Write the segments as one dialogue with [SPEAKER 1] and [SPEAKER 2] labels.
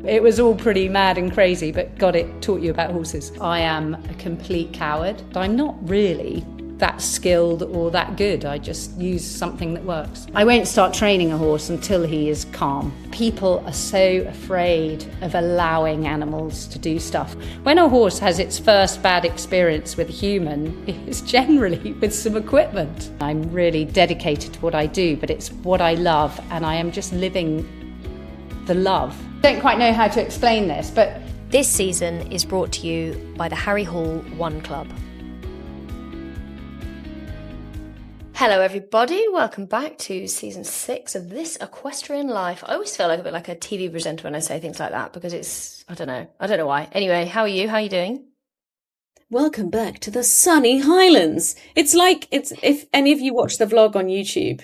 [SPEAKER 1] It was all pretty mad and crazy, but God, it taught you about horses. I am a complete coward. I'm not really that skilled or that good. I just use something that works. I won't start training a horse until he is calm. People are so afraid of allowing animals to do stuff. When a horse has its first bad experience with a human, it's generally with some equipment. I'm really dedicated to what I do, but it's what I love, and I am just living the love. I don't quite know how to explain this, but
[SPEAKER 2] this season is brought to you by the Harry Hall One Club. Hello everybody, welcome back to season 6 of This Equestrian Life. I always feel like a bit like a TV presenter when I say things like that because it's, I don't know why. Anyway, how are you? How are you doing?
[SPEAKER 3] Welcome back to the sunny Highlands. It's if any of you watched the vlog on YouTube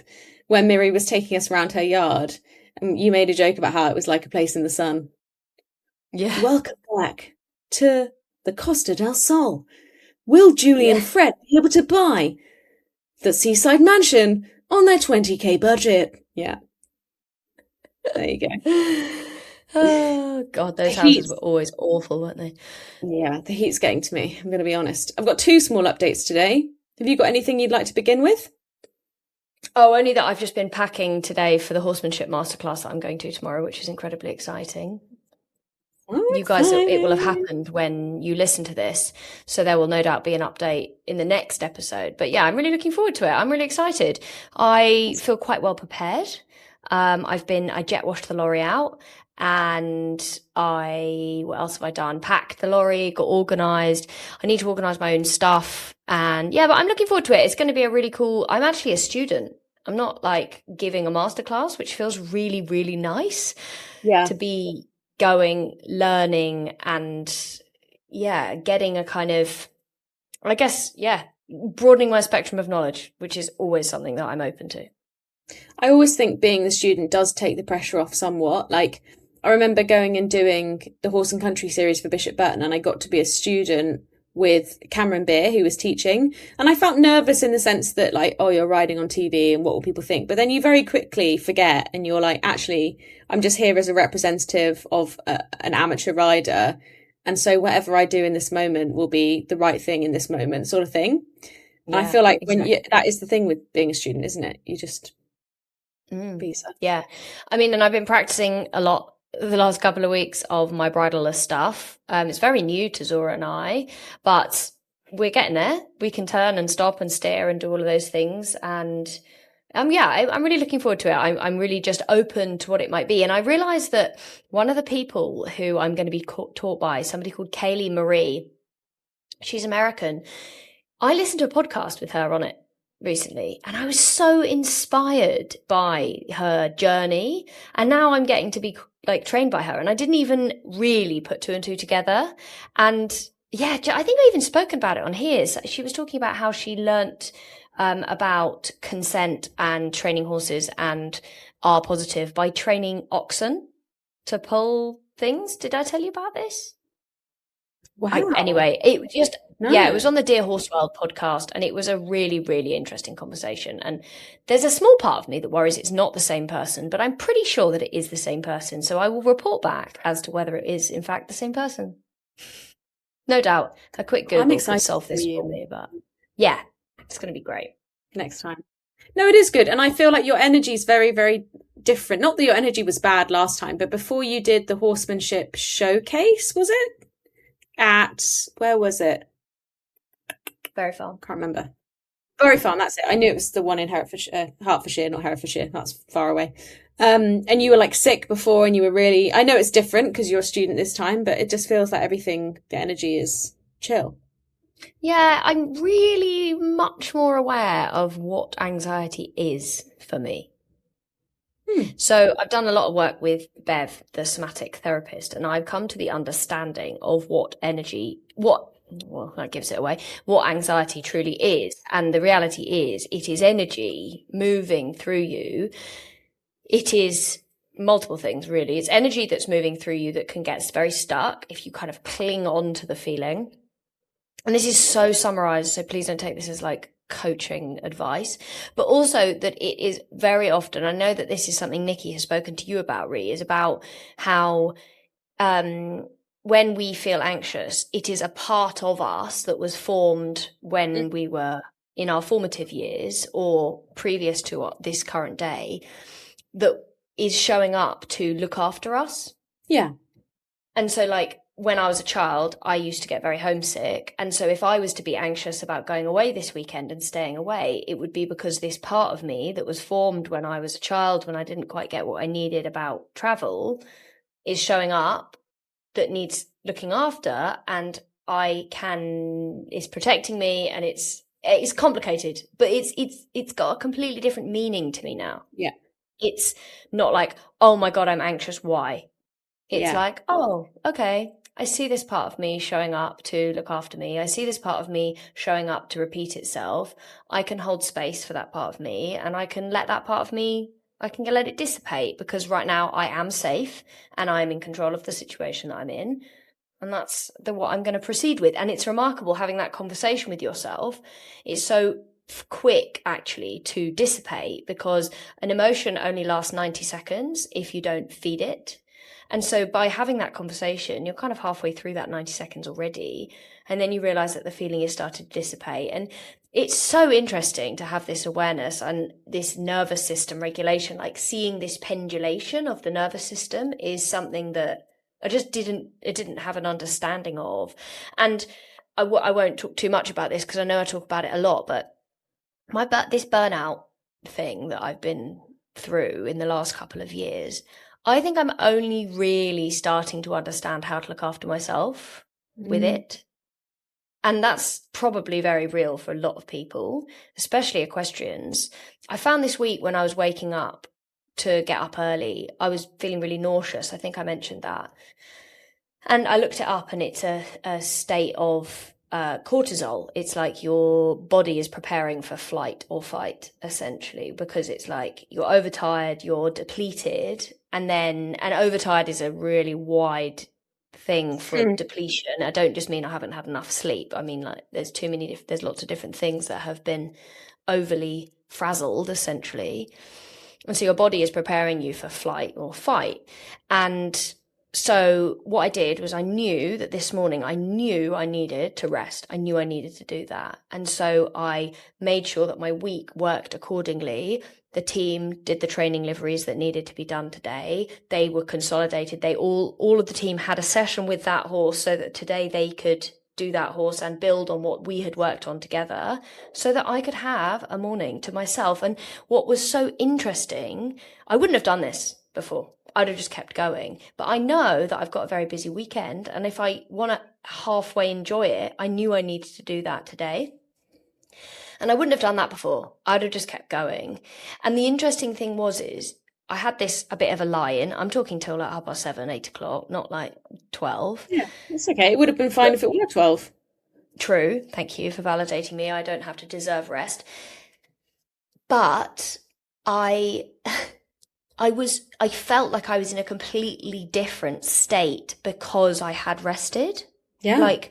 [SPEAKER 3] where Miri was taking us around her yard and you made a joke about how it was like a place in the sun.
[SPEAKER 2] Yeah.
[SPEAKER 3] Welcome back to the Costa del Sol. Will Julie and Fred be able to buy the seaside mansion on their 20k budget? Yeah. There you go.
[SPEAKER 2] Oh, God, those houses were always awful, weren't they?
[SPEAKER 3] Yeah, the heat's getting to me, I'm going to be honest. I've got 2 small updates today. Have you got anything you'd like to begin with?
[SPEAKER 2] Oh, only that I've just been packing today for the horsemanship masterclass that I'm going to tomorrow, which is incredibly exciting. You guys, it will have happened when you listen to this, so there will no doubt be an update in the next episode. But yeah, I'm really looking forward to it. I'm really excited. I feel quite well prepared. I jet washed the lorry out, and what else have I done? Packed the lorry, got organised. I need to organise my own stuff, and yeah, but I'm looking forward to it. It's going to be a really cool. I'm actually a student. I'm not like giving a masterclass, which feels really, really nice.
[SPEAKER 3] Yeah,
[SPEAKER 2] to be going, learning, and getting a kind of, I guess, broadening my spectrum of knowledge, which is always something that I'm open to.
[SPEAKER 3] I always think being the student does take the pressure off somewhat. Like, I remember going and doing the Horse and Country series for Bishop Burton, and I got to be a student with Cameron Beer, who was teaching. And I felt nervous in the sense that, like, oh, you're riding on TV and what will people think? But then you very quickly forget and you're like, actually, I'm just here as a representative of an amateur rider. And so whatever I do in this moment will be the right thing in this moment, sort of thing. And I feel like that is the thing with being a student, isn't it? You just be yourself.
[SPEAKER 2] Yeah. I mean, and I've been practicing a lot the last couple of weeks of my bridleless stuff. It's very new to Zora and I, but we're getting there. We can turn and stop and steer and do all of those things. And I'm really looking forward to it. I'm really just open to what it might be. And I realized that one of the people who I'm going to be taught by, somebody called Kaylee Marie, she's American. I listened to a podcast with her on it recently, and I was so inspired by her journey. And now I'm getting to be like trained by her, and I didn't even really put 2 and 2 together. And yeah, I think I even spoken about it on here. She was talking about how she learnt about consent and training horses and R positive by training oxen to pull things. Did I tell you about this?
[SPEAKER 3] Wow.
[SPEAKER 2] Anyway, it just, it was on the Dear Horse World podcast, and it was a really, really interesting conversation. And there's a small part of me that worries it's not the same person, but I'm pretty sure that it is the same person. So I will report back as to whether it is, in fact, the same person. No doubt. A quick Google will solve this for me, but yeah, it's going to be great.
[SPEAKER 3] Next time. No, it is good. And I feel like your energy is very, very different. Not that your energy was bad last time, but before you did the horsemanship showcase, was it? Where was it?
[SPEAKER 2] Very Farm.
[SPEAKER 3] Can't remember. Very Farm, that's it. I knew it was the one in Hertfordshire, not Herefordshire. That's far away. And you were like sick before, and you were really, I know it's different because you're a student this time, but it just feels like everything, the energy is chill.
[SPEAKER 2] Yeah, I'm really much more aware of what anxiety is for me. So I've done a lot of work with Bev, the somatic therapist, and I've come to the understanding of what that gives it away, what anxiety truly is. And the reality is, it is energy moving through you. It is multiple things, really. It's energy that's moving through you that can get very stuck if you kind of cling on to the feeling. And this is so summarized, so please don't take this as like coaching advice, but also that it is very often, I know that this is something Nikki has spoken to you about, Rhi, is about how when we feel anxious, it is a part of us that was formed when we were in our formative years or previous to this current day that is showing up to look after us.
[SPEAKER 3] Yeah.
[SPEAKER 2] And so like when I was a child, I used to get very homesick. And so if I was to be anxious about going away this weekend and staying away, it would be because this part of me that was formed when I was a child, when I didn't quite get what I needed about travel, is showing up that needs looking after, and is protecting me, and it's complicated, but it's got a completely different meaning to me now.
[SPEAKER 3] Yeah.
[SPEAKER 2] It's not like, oh my God, I'm anxious. Why? It's like, oh, okay. I see this part of me showing up to look after me. I see this part of me showing up to repeat itself. I can hold space for that part of me, and I can let that part of me, I can let it dissipate, because right now I am safe and I'm in control of the situation that I'm in. And that's what I'm going to proceed with. And it's remarkable having that conversation with yourself. It's so quick actually to dissipate, because an emotion only lasts 90 seconds if you don't feed it. And so by having that conversation, you're kind of halfway through that 90 seconds already. And then you realize that the feeling has started to dissipate. And it's so interesting to have this awareness and this nervous system regulation, like seeing this pendulation of the nervous system is something that I just didn't have an understanding of. And I won't talk too much about this because I know I talk about it a lot, but this burnout thing that I've been through in the last couple of years, I think I'm only really starting to understand how to look after myself with it. And that's probably very real for a lot of people, especially equestrians. I found this week when I was waking up to get up early, I was feeling really nauseous. I think I mentioned that. And I looked it up, and it's a state of cortisol. It's like your body is preparing for flight or fight, essentially, because it's like you're overtired, you're depleted, and overtired is a really wide thing for depletion. I don't just mean I haven't had enough sleep. I mean, like, there's lots of different things that have been overly frazzled, essentially. And so your body is preparing you for flight or fight. And so what I did was I knew that this morning I needed to rest. I knew I needed to do that. And so I made sure that my week worked accordingly. The team did the training liveries that needed to be done today. They were consolidated. All of the team had a session with that horse so that today they could do that horse and build on what we had worked on together so that I could have a morning to myself. And what was so interesting, I wouldn't have done this before. I'd have just kept going. But I know that I've got a very busy weekend. And if I want to halfway enjoy it, I knew I needed to do that today. And I wouldn't have done that before. I'd have just kept going. And the interesting thing is I had a bit of a lie-in. I'm talking till like 7:30, 8 o'clock, not like 12.
[SPEAKER 3] Yeah, that's okay. It would have been fine if it were 12.
[SPEAKER 2] True. Thank you for validating me. I don't have to deserve rest. But I felt like I was in a completely different state because I had rested.
[SPEAKER 3] Yeah.
[SPEAKER 2] Like,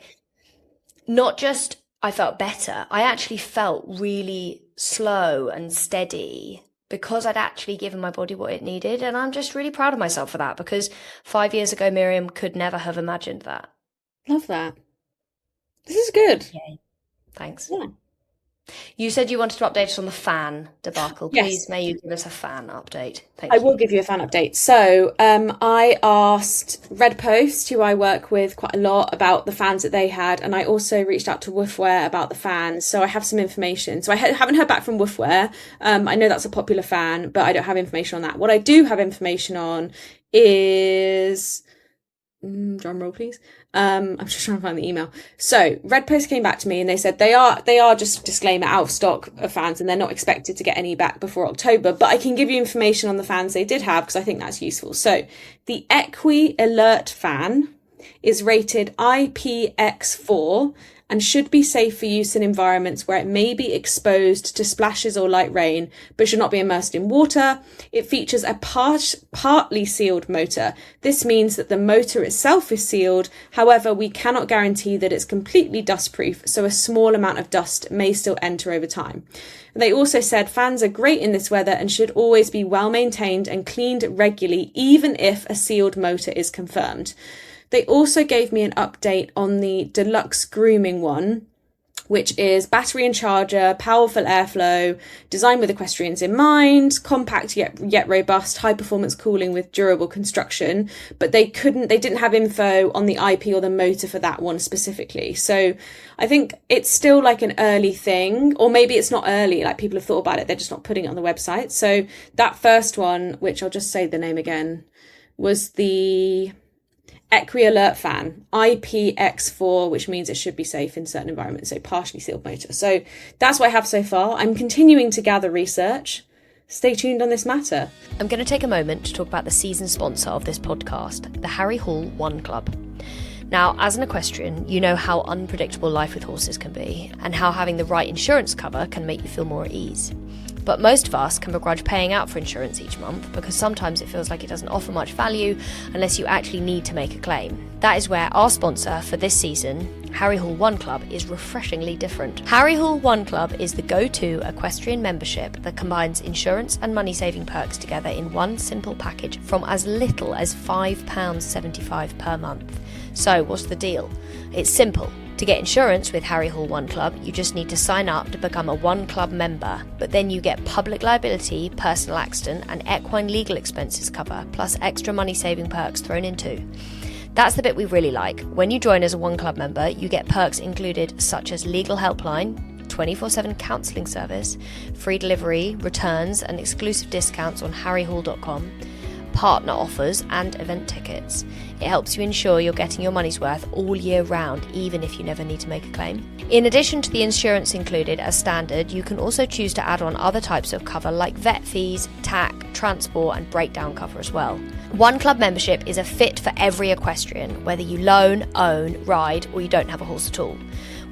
[SPEAKER 2] not just I felt better, I actually felt really slow and steady because I'd actually given my body what it needed. And I'm just really proud of myself for that, because 5 years ago, Miriam could never have imagined that.
[SPEAKER 3] Love that. This is good.
[SPEAKER 2] Yay. Thanks.
[SPEAKER 3] Yeah.
[SPEAKER 2] You said you wanted to update us on the fan debacle.
[SPEAKER 3] Yes.
[SPEAKER 2] Please, may you give us a fan update? Thank
[SPEAKER 3] I
[SPEAKER 2] you.
[SPEAKER 3] will give you a fan update. So I asked Red Post, who I work with quite a lot, about the fans that they had. And I also reached out to Woofwear about the fans. So I have some information. So I haven't heard back from Woofwear. I know that's a popular fan, but I don't have information on that. What I do have information on is... drum roll, please. I'm just trying to find the email. So Red Post came back to me and they said they are just disclaimer out of stock of fans, and they're not expected to get any back before October, but I can give you information on the fans they did have because I think that's useful. So the Equi Alert fan is rated IPX4 and should be safe for use in environments where it may be exposed to splashes or light rain, but should not be immersed in water. It features a partly sealed motor. This means that the motor itself is sealed. However, we cannot guarantee that it's completely dustproof, so a small amount of dust may still enter over time. They also said fans are great in this weather and should always be well maintained and cleaned regularly, even if a sealed motor is confirmed. They also gave me an update on the deluxe grooming one, which is battery and charger, powerful airflow, designed with equestrians in mind, compact yet robust, high performance cooling with durable construction. But they didn't have info on the IP or the motor for that one specifically. So I think it's still like an early thing, or maybe it's not early, like people have thought about it, they're just not putting it on the website. So that first one, which I'll just say the name again, was the Equi-Alert fan, IPX4, which means it should be safe in certain environments, so partially sealed motor. So that's what I have so far. I'm continuing to gather research. Stay tuned on this matter.
[SPEAKER 2] I'm going to take a moment to talk about the season sponsor of this podcast, the Harry Hall One Club. Now, as an equestrian, you know how unpredictable life with horses can be, and how having the right insurance cover can make you feel more at ease. But most of us can begrudge paying out for insurance each month because sometimes it feels like it doesn't offer much value unless you actually need to make a claim. That is where our sponsor for this season, Harry Hall One Club, is refreshingly different. Harry Hall One Club is the go-to equestrian membership that combines insurance and money-saving perks together in one simple package from as little as £5.75 per month. So what's the deal? It's simple. To get insurance with Harry Hall One Club, you just need to sign up to become a One Club member, but then you get public liability, personal accident and equine legal expenses cover, plus extra money-saving perks thrown in too. That's the bit we really like. When you join as a One Club member, you get perks included such as legal helpline, 24/7 counselling service, free delivery, returns and exclusive discounts on harryhall.com, partner offers and event tickets. It helps you ensure you're getting your money's worth all year round, even if you never need to make a claim. In addition to the insurance included as standard, you can also choose to add on other types of cover like vet fees, tack, transport and breakdown cover as well. One Club membership is a fit for every equestrian, whether you loan, own, ride or you don't have a horse at all.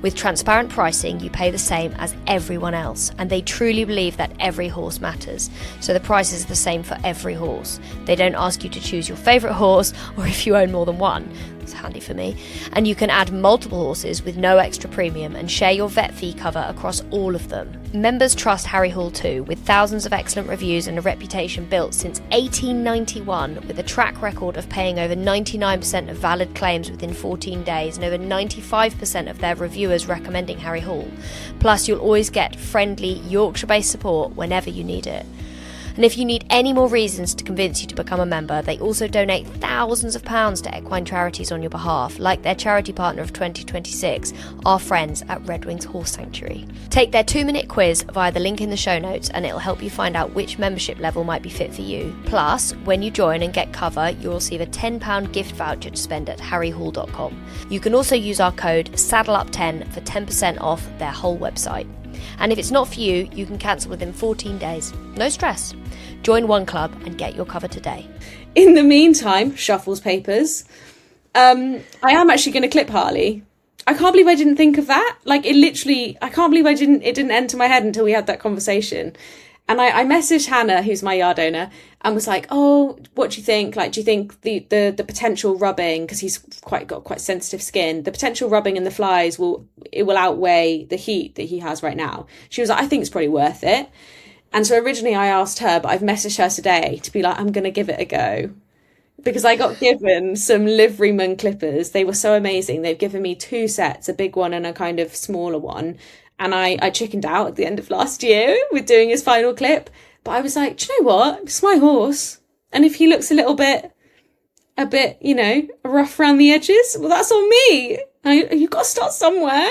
[SPEAKER 2] With transparent pricing, you pay the same as everyone else, and they truly believe that every horse matters, so the price is the same for every horse. They don't ask you to choose your favourite horse or if you own more than one. It's handy for me. And you can add multiple horses with no extra premium and share your vet fee cover across all of them. Members trust Harry Hall too, with thousands of excellent reviews and a reputation built since 1891, with a track record of paying over 99% of valid claims within 14 days and over 95% of their reviewers recommending Harry Hall. Plus, you'll always get friendly Yorkshire-based support whenever you need it. And if you need any more reasons to convince you to become a member, they also donate thousands of pounds to equine charities on your behalf, like their charity partner of 2026, our friends at Red Wings Horse Sanctuary. Take their 2-minute quiz via the link in the show notes and it'll help you find out which membership level might be fit for you. Plus, when you join and get cover, you'll receive a £10 gift voucher to spend at harryhall.com. You can also use our code SADDLEUP10 for 10% off their whole website. And if it's not for you, you can cancel within 14 days. No stress. Join One Club and get your cover today.
[SPEAKER 3] In the meantime, shuffles papers. I am actually going to clip Harley. I can't believe I didn't think of that. Like, it literally, I can't believe it didn't enter my head until we had that conversation. And I messaged Hannah, who's my yard owner, and was like, oh, what do you think? Like, do you think the potential rubbing, because he's got quite sensitive skin, the potential rubbing and the flies will outweigh the heat that he has right now? She was like, I think it's probably worth it. And so originally I asked her, but I've messaged her today to be like, I'm going to give it a go. Because I got given some liveryman clippers. They were so amazing. They've given me 2 sets, a big one and a kind of smaller one. And I chickened out at the end of last year with doing his final clip. But I was like, do you know what? It's my horse. And if he looks a bit, rough around the edges, well, that's on me. You've got to start somewhere.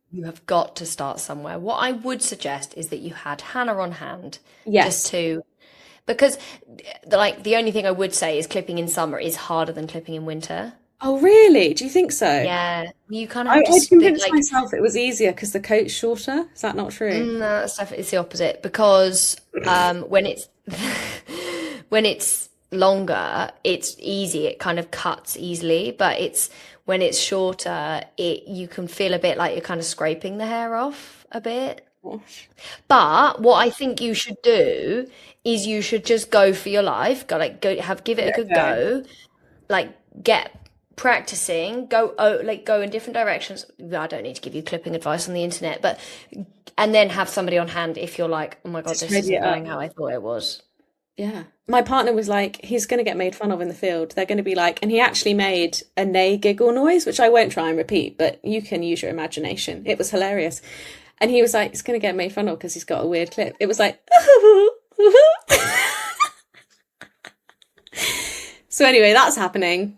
[SPEAKER 2] You have got to start somewhere. What I would suggest is that you had Hannah on hand.
[SPEAKER 3] Yes.
[SPEAKER 2] Because the only thing I would say is clipping in summer is harder than clipping in winter.
[SPEAKER 3] Oh, really? Do you think so?
[SPEAKER 2] Yeah. You kind of have to
[SPEAKER 3] I convinced myself it was easier because the coat's shorter. Is that not true?
[SPEAKER 2] No, it's the opposite. Because when it's longer, it's easy. It kind of cuts easily. But it's when it's shorter, you can feel a bit like you're kind of scraping the hair off a bit. But what I think you should do is you should just go for your life, give it a good go, like get practicing, go in different directions. I don't need to give you clipping advice on the internet, but and then have somebody on hand if you're like, oh my God, this isn't going how I thought it was.
[SPEAKER 3] Yeah. My partner was like, he's going to get made fun of in the field. They're going to be like, and he actually made a neigh giggle noise, which I won't try and repeat, but you can use your imagination. It was hilarious. And he was like, he's going to get made fun of because he's got a weird clip. It was like, so anyway, that's happening.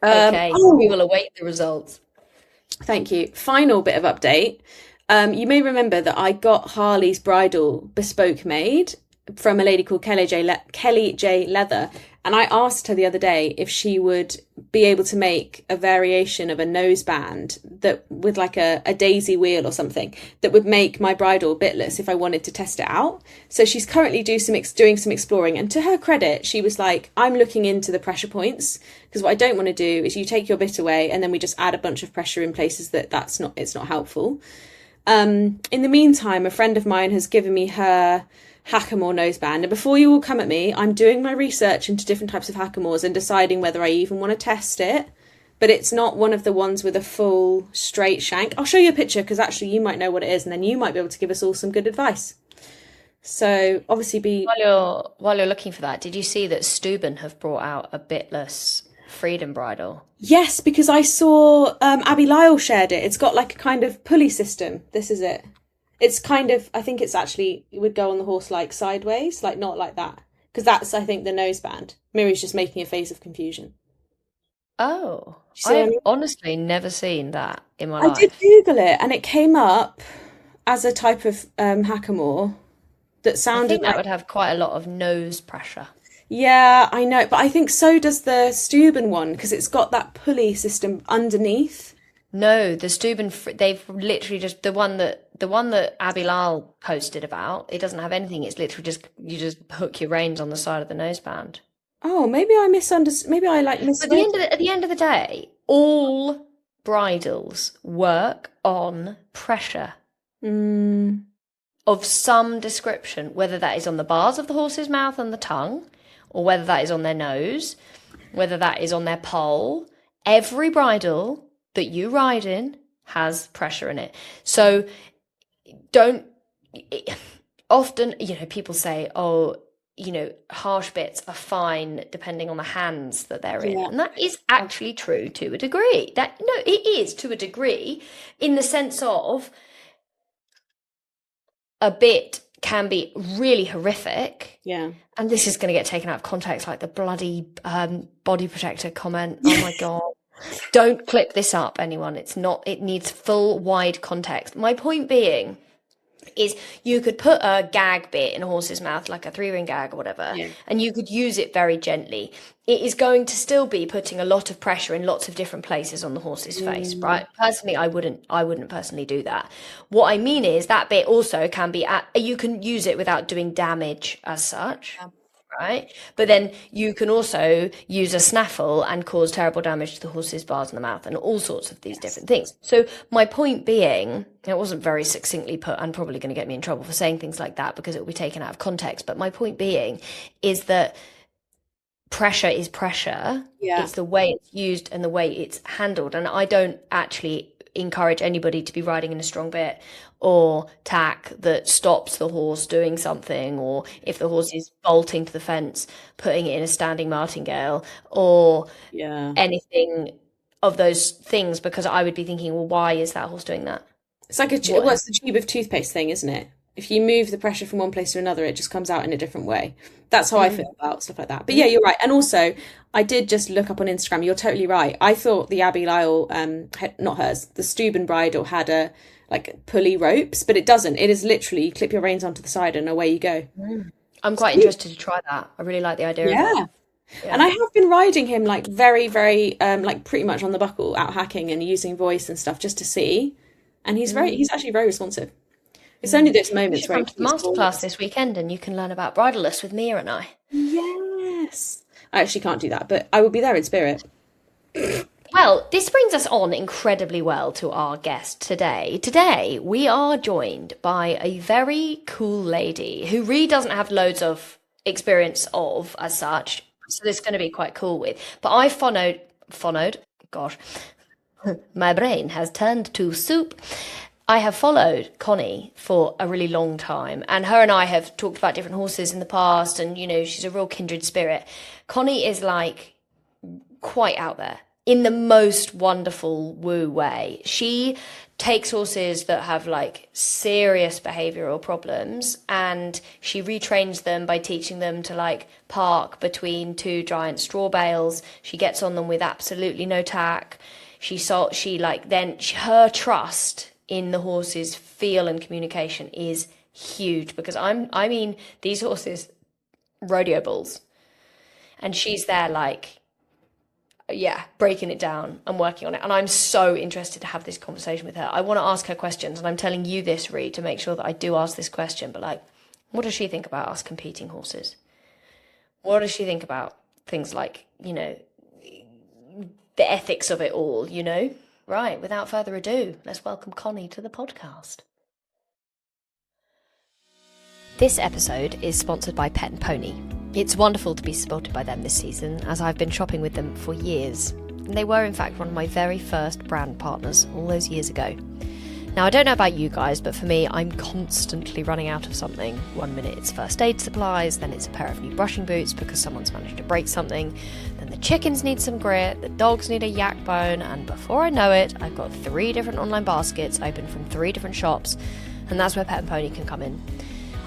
[SPEAKER 2] Okay, we will await the results.
[SPEAKER 3] Thank you. Final bit of update. You may remember that I got Harley's bridle bespoke made from a lady called Kelly J Leather, and I asked her the other day if she would be able to make a variation of a noseband that with like a daisy wheel or something that would make my bridle bitless if I wanted to test it out. So she's currently doing some exploring, and to her credit, she was like, I'm looking into the pressure points, because what I don't want to do is you take your bit away and then we just add a bunch of pressure in places it's not helpful. In the meantime, a friend of mine has given me her hackamore noseband, and before you all come at me, I'm doing my research into different types of hackamores and deciding whether I even want to test it. But it's not one of the ones with a full straight shank. I'll show you a picture because actually you might know what it is, and then you might be able to give us all some good advice. So obviously
[SPEAKER 2] while you're looking for that, did you see that Steuben have brought out a bitless freedom bridle?
[SPEAKER 3] Yes, because I saw Abby Lyle shared it. It's got like a kind of pulley system. This is it. It's kind of, I think it's actually, it would go on the horse like sideways, like not like that. Because that's, I think, the noseband. Miri's just making a face of confusion.
[SPEAKER 2] Oh, I've honestly never seen that in my life.
[SPEAKER 3] I did Google it, and it came up as a type of hackamore that sounded
[SPEAKER 2] I think that would have quite a lot of nose pressure.
[SPEAKER 3] Yeah, I know, but I think so does the Steuben one, because it's got that pulley system underneath.
[SPEAKER 2] No, the Steuben, they've literally just the one that Abby Lyle posted about. It doesn't have anything. It's literally just you just hook your reins on the side of the noseband.
[SPEAKER 3] Oh, maybe I misunderstood. Maybe I misread.
[SPEAKER 2] But at the end of the day, all bridles work on pressure of some description, whether that is on the bars of the horse's mouth and the tongue, or whether that is on their nose, whether that is on their poll. Every bridle that you ride in has pressure in it. So often, people say, harsh bits are fine depending on the hands that they're in. Yeah. And that is actually true to a degree. It is to a degree, in the sense of a bit can be really horrific.
[SPEAKER 3] Yeah.
[SPEAKER 2] And this is going to get taken out of context, like the bloody body protector comment. Oh my God. Don't clip this up, anyone. It needs full wide context. My point being is you could put a gag bit in a horse's mouth, like a 3-ring gag or whatever, and you could use it very gently. It is going to still be putting a lot of pressure in lots of different places on the horse's face, right? Personally, I wouldn't personally do that. What I mean is that bit also can be, you can use it without doing damage as such. Yeah. Right, but then you can also use a snaffle and cause terrible damage to the horse's bars in the mouth and all sorts of these different things. So my point being, it wasn't very succinctly put, and probably going to get me in trouble for saying things like that because it will be taken out of context. But my point being is that pressure is pressure. Yeah. It's the way it's used and the way it's handled. And I don't actually encourage anybody to be riding in a strong bit or tack that stops the horse doing something, or if the horse is bolting to the fence, putting it in a standing martingale, or anything of those things, because I would be thinking, well, why is that horse doing that?
[SPEAKER 3] It's like it's the tube of toothpaste thing, isn't it? If you move the pressure from one place to another, it just comes out in a different way. That's how I feel about stuff like that. But yeah, you're right. And also, I did just look up on Instagram. You're totally right. I thought the Abby Lyle, not hers, the Steuben bridle had a pulley ropes, but it doesn't. It is literally you clip your reins onto the side and away you go.
[SPEAKER 2] I'm quite interested to try that. I really like the idea of that.
[SPEAKER 3] Yeah. And I have been riding him very, very pretty much on the buckle, out hacking and using voice and stuff just to see. And he's actually very responsive. It's only those moments where
[SPEAKER 2] come to the masterclass this weekend and you can learn about bridleless with Miri and Rhi.
[SPEAKER 3] Yes. I actually can't do that, but I will be there in spirit.
[SPEAKER 2] Well, Well, this brings us on incredibly well to our guest today. Today, we are joined by a very cool lady who really doesn't have loads of experience of as such. So this is going to be quite cool with. But I followed, gosh, my brain has turned to soup. I have followed Connie for a really long time, and her and I have talked about different horses in the past, and, you know, she's a real kindred spirit. Connie is like quite out there in the most wonderful woo way. She takes horses that have like serious behavioral problems and she retrains them by teaching them to like park between two giant straw bales. She gets on them with absolutely no tack. Her trust in the horse's feel and communication is huge, because I mean these horses rodeo bulls, and she's there like, yeah, breaking it down and working on it. And I'm so interested to have this conversation with her. I want to ask her questions, and I'm telling you this, Rhi, to make sure that I do ask this question. But like, what does she think about us competing horses? What does she think about things like, you know, the ethics of it all, you know? Right, without further ado, let's welcome Connie to the podcast. This episode is sponsored by Pet and Pony. It's wonderful to be supported by them this season, as I've been shopping with them for years. And they were in fact one of my very first brand partners all those years ago. Now, I don't know about you guys, but for me, I'm constantly running out of something. One minute it's first aid supplies, then it's a pair of new brushing boots because someone's managed to break something, then the chickens need some grit, the dogs need a yak bone, and before I know it, I've got 3 different online baskets open from 3 different shops, and that's where Pet and Pony can come in.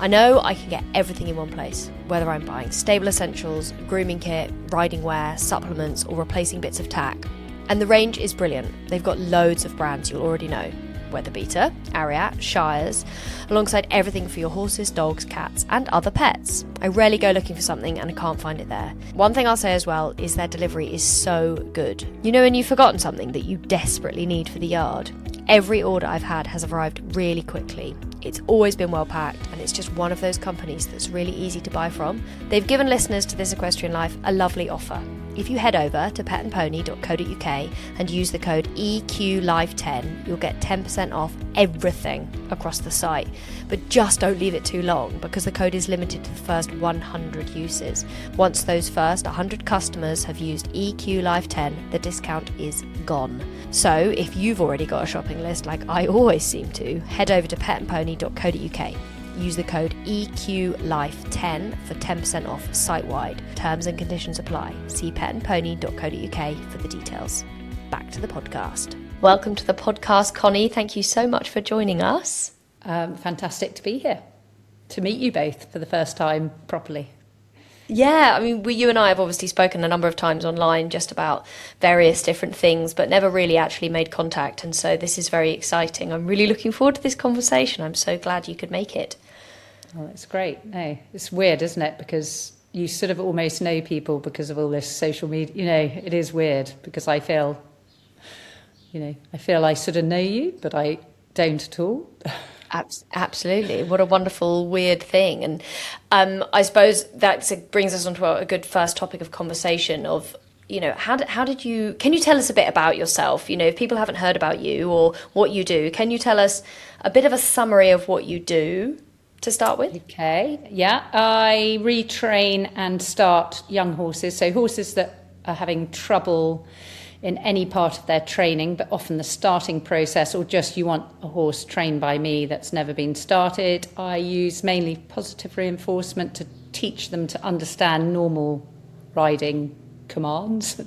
[SPEAKER 2] I know I can get everything in one place, whether I'm buying stable essentials, grooming kit, riding wear, supplements, or replacing bits of tack. And the range is brilliant. They've got loads of brands you'll already know. Weather Beater, Ariat, Shires, alongside everything for your horses, dogs, cats, and other pets. I rarely go looking for something and I can't find it there. One thing I'll say as well is their delivery is so good. You know when you've forgotten something that you desperately need for the yard? Every order I've had has arrived really quickly. It's always been well packed, and it's just one of those companies that's really easy to buy from. They've given listeners to This Equestrian Life a lovely offer. If you head over to petandpony.co.uk and use the code EQLife10, you'll get 10% off everything across the site. But just don't leave it too long, because the code is limited to the first 100 uses. Once those first 100 customers have used EQLife10, the discount is gone. So if you've already got a shopping list like I always seem to, head over to petandpony.co.uk. Use the code EQLife10 for 10% off site-wide. Terms and conditions apply. See petandpony.co.uk for the details. Back to the podcast. Welcome to the podcast, Connie. Thank you so much for joining us.
[SPEAKER 1] Fantastic to be here, to meet you both for the first time properly.
[SPEAKER 2] Yeah, I mean, you and I have obviously spoken a number of times online just about various different things, but never really actually made contact. And so this is very exciting. I'm really looking forward to this conversation. I'm so glad you could make it.
[SPEAKER 1] Oh, that's great. No, it's weird, isn't it? Because you sort of almost know people because of all this social media. You know, it is weird because I feel I sort of know you, but I don't at all.
[SPEAKER 2] Absolutely. What a wonderful, weird thing. And I suppose that brings us on to a good first topic of conversation of, you know, can you tell us a bit about yourself? You know, if people haven't heard about you or what you do, can you tell us a bit of a summary of what you do to start with?
[SPEAKER 1] Okay. Yeah. I retrain and start young horses. So horses that are having trouble in any part of their training, but often the starting process, or just you want a horse trained by me that's never been started. I use mainly positive reinforcement to teach them to understand normal riding commands.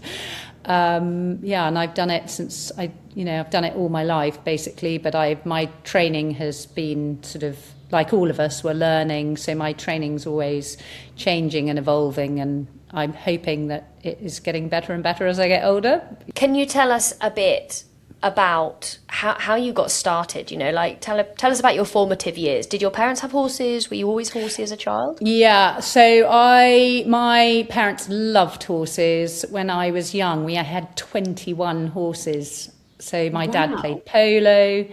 [SPEAKER 1] And I've done it since I've done it all my life basically, but my training has been sort of like all of us, we're learning, so my training's always changing and evolving, and I'm hoping that it is getting better and better as I get older.
[SPEAKER 2] Can you tell us a bit about how you got started? You know, like tell us about your formative years. Did your parents have horses? Were you always horsey as a child?
[SPEAKER 1] Yeah, so my parents loved horses. When I was young, we had 21 horses. So my dad played polo,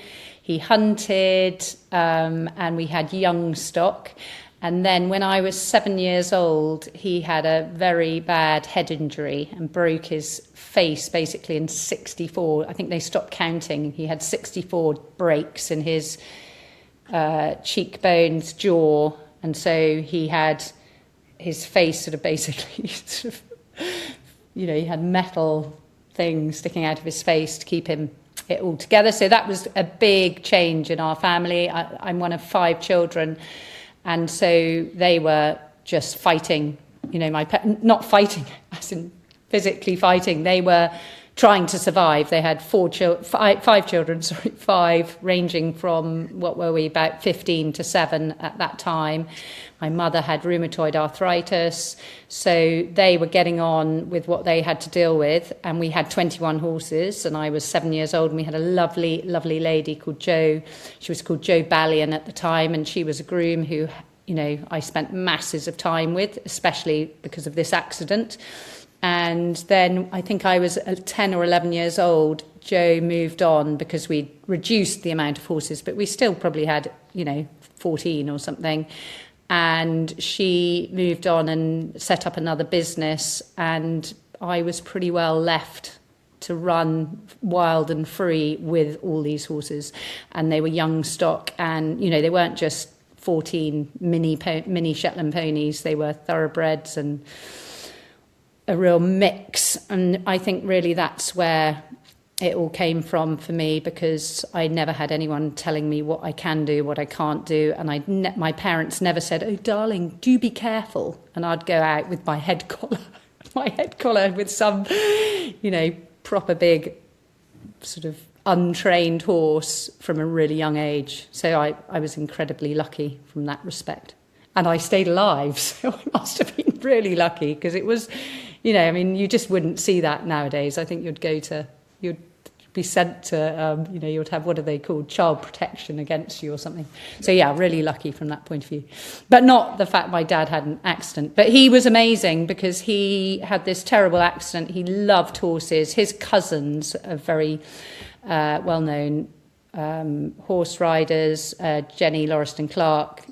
[SPEAKER 1] he hunted, and we had young stock. And then when I was 7 years old, he had a very bad head injury and broke his face basically in 64. I think they stopped counting. He had 64 breaks in his cheekbones, jaw. And so he had his face sort of basically, he had metal things sticking out of his face to keep it all together. So that was a big change in our family. I'm one of 5 children. And so they were just fighting, not fighting as in physically fighting. They were trying to survive. They had 5 children, ranging from, about 15 to 7 at that time. My mother had rheumatoid arthritis. So they were getting on with what they had to deal with. And we had 21 horses, and I was 7 years old, and we had a lovely, lovely lady called Jo. She was called Jo Ballion at the time, and she was a groom who, I spent masses of time with, especially because of this accident. And then I think I was 10 or 11 years old. Jo moved on because we reduced the amount of horses, but we still probably had, 14 or something. And she moved on and set up another business, and I was pretty well left to run wild and free with all these horses. And they were young stock, and, they weren't just 14 mini Shetland ponies. They were thoroughbreds and a real mix. And I think really that's where it all came from for me, because I never had anyone telling me what I can do, what I can't do. And my parents never said, "Oh, darling, do be careful." And I'd go out with my head collar with some, proper big sort of untrained horse from a really young age. So I was incredibly lucky from that respect. And I stayed alive, so I must have been really lucky, because it was, you just wouldn't see that nowadays. I think you'd be sent to, you'd have, what are they called, child protection against you or something. So yeah, really lucky from that point of view. But not the fact my dad had an accident. But he was amazing, because he had this terrible accident. He loved horses. His cousins are very well-known horse riders, Jenny Lauriston Clark,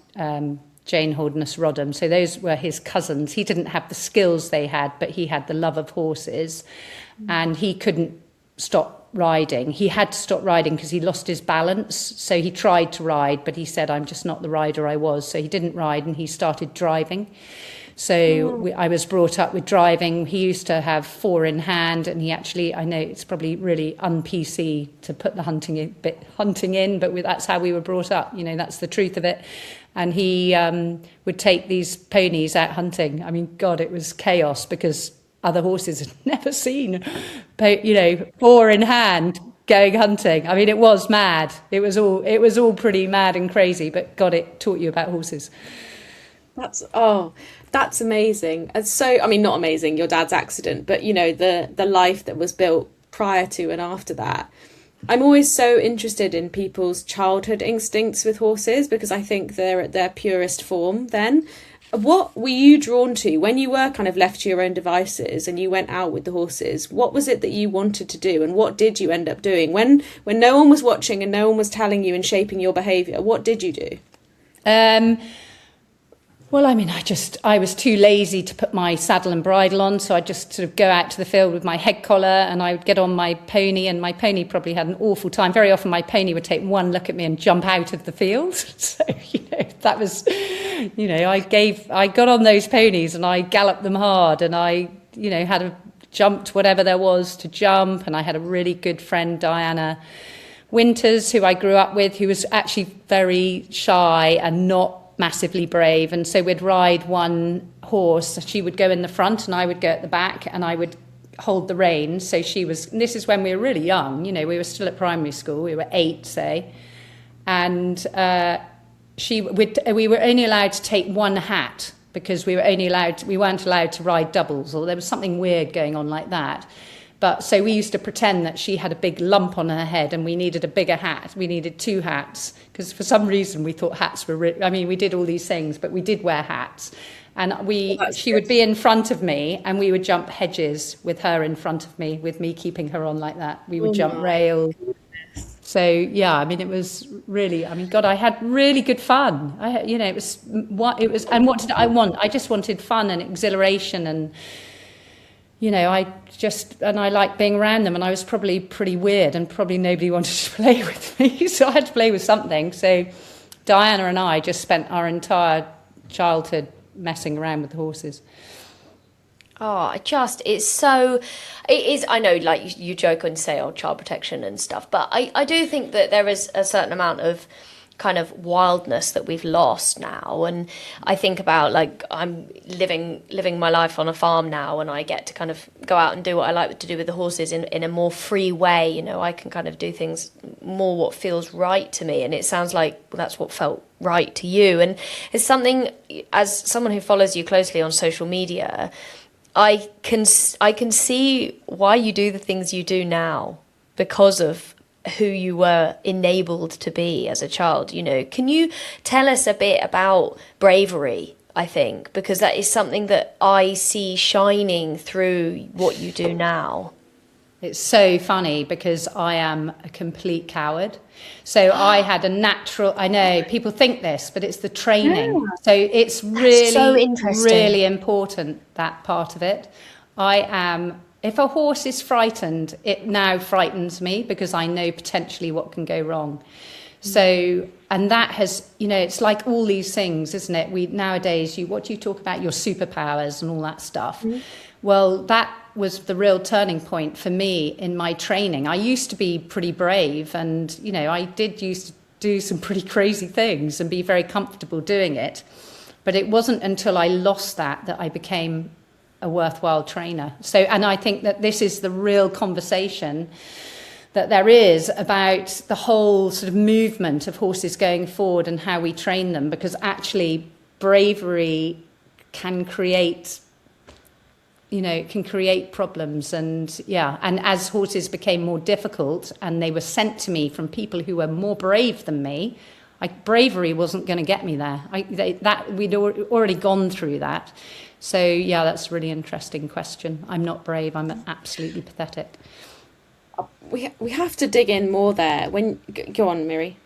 [SPEAKER 1] Jane Holderness Rodham. So those were his cousins. He didn't have the skills they had, but he had the love of horses, and he couldn't stop riding. He had to stop riding because he lost his balance. So he tried to ride, but he said, "I'm just not the rider I was." So he didn't ride, and he started driving. So I was brought up with driving. He used to have 4 in hand, and he actually, I know it's probably really un-PC to put the hunting in, but that's how we were brought up. That's the truth of it. And he would take these ponies out hunting. I mean, God, it was chaos, because other horses had never seen, 4 in hand going hunting. I mean, it was mad. It was all pretty mad and crazy, but God, it taught you about horses.
[SPEAKER 3] That's amazing. And so, I mean, not amazing, your dad's accident, but the life that was built prior to and after that. I'm always so interested in people's childhood instincts with horses, because I think they're at their purest form then. What were you drawn to when you were kind of left to your own devices and you went out with the horses? What was it that you wanted to do, and what did you end up doing when no one was watching and no one was telling you and shaping your behaviour? What did you do?
[SPEAKER 1] Well, I mean, I was too lazy to put my saddle and bridle on, so I'd just sort of go out to the field with my head collar, and I would get on my pony, and my pony probably had an awful time. Very often my pony would take one look at me and jump out of the field. So, that was, I got on those ponies and I galloped them hard, and I, jumped whatever there was to jump, and I had a really good friend, Diana Winters, who I grew up with, who was actually very shy and not massively brave. And so we'd ride one horse. She would go in the front and I would go at the back, and I would hold the reins. So this is when we were really young, we were still at primary school. We were 8, say. And we were only allowed to take one hat, because we weren't allowed to ride doubles, or there was something weird going on like that. But so we used to pretend that she had a big lump on her head and we needed a bigger hat. We needed 2 hats, because for some reason we thought hats were... we did all these things, but we did wear hats. And she would be in front of me, and we would jump hedges with her in front of me, with me keeping her on like that. We would jump rails. So yeah, I mean, it was really, I mean, God, I had really good fun. It was and what did I want? I just wanted fun and exhilaration, and I liked being around them, and I was probably pretty weird, and probably nobody wanted to play with me, so I had to play with something. So Diana and I just spent our entire childhood messing around with the horses.
[SPEAKER 2] Oh, it is, I know, like you joke and say, child protection and stuff, but I do think that there is a certain amount of kind of wildness that we've lost now. And I think about, like, I'm living my life on a farm now, and I get to kind of go out and do what I like to do with the horses in a more free way. I can kind of do things more what feels right to me. And it sounds like that's what felt right to you. And it's something, as someone who follows you closely on social media, I can see why you do the things you do now, because of who you were enabled to be as a child. Can you tell us a bit about Bravery? I think because that is something that I see shining through what you do now.
[SPEAKER 1] It's so funny because I am a complete coward. So I had a natural, I know people think this, but it's the training. Yeah. So it's really important, that part of it. If a horse is frightened, it now frightens me because I know potentially what can go wrong. So, and that has, it's like all these things, isn't it? Nowadays, what do you talk about? Your superpowers and all that stuff. Mm-hmm. Well, that was the real turning point for me in my training. I used to be pretty brave, and, I used to do some pretty crazy things and be very comfortable doing it. But it wasn't until I lost that I became a worthwhile trainer. So, and I think that this is the real conversation that there is about the whole sort of movement of horses going forward and how we train them, because actually bravery can create problems. And as horses became more difficult and they were sent to me from people who were more brave than me, bravery wasn't going to get me there. We'd already gone through that. So that's a really interesting question. I'm not brave. I'm absolutely pathetic.
[SPEAKER 3] We have to dig in more there. Go on, Miri.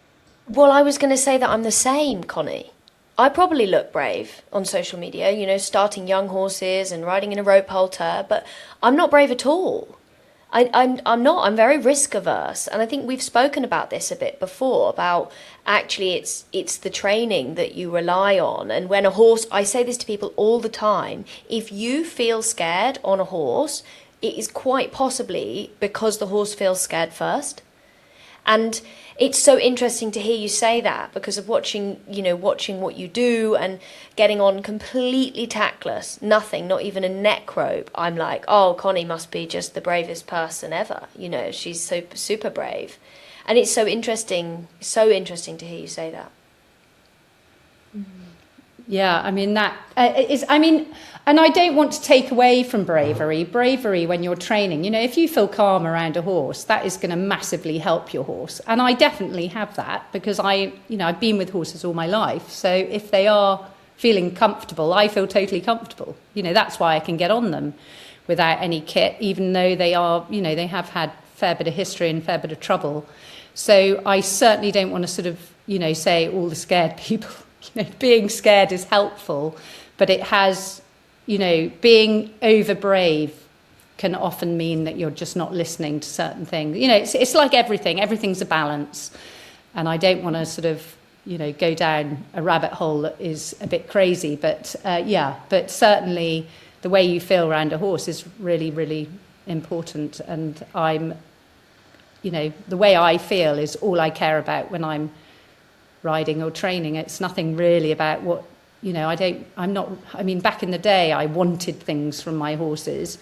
[SPEAKER 2] Well, I was going to say that I'm the same, Connie. I probably look brave on social media, starting young horses and riding in a rope halter, but I'm not brave at all. I'm not. I'm very risk averse, and I think we've spoken about this a bit before, about actually it's the training that you rely on. And when a horse, I say this to people all the time, if you feel scared on a horse, it is quite possibly because the horse feels scared first. And it's so interesting to hear you say that, because of watching what you do and getting on completely tactless, nothing, not even a neck rope. I'm like, oh, Connie must be just the bravest person ever. She's so super brave. And it's so interesting to hear you say that.
[SPEAKER 1] Yeah, I mean, that is, and I don't want to take away from bravery. Bravery when you're training, if you feel calm around a horse, that is going to massively help your horse. And I definitely have that because I've been with horses all my life. So if they are feeling comfortable, I feel totally comfortable. That's why I can get on them without any kit, even though they are, they have had a fair bit of history and a fair bit of trouble. So I certainly don't want to sort of, say all the scared people. Being scared is helpful, but it has, being over brave can often mean that you're just not listening to certain things. It's like everything's a balance. And I don't want to sort of, go down a rabbit hole that is a bit crazy, but but certainly the way you feel around a horse is really, really important. And the way I feel is all I care about when I'm riding or training. It's nothing really about what, back in the day I wanted things from my horses,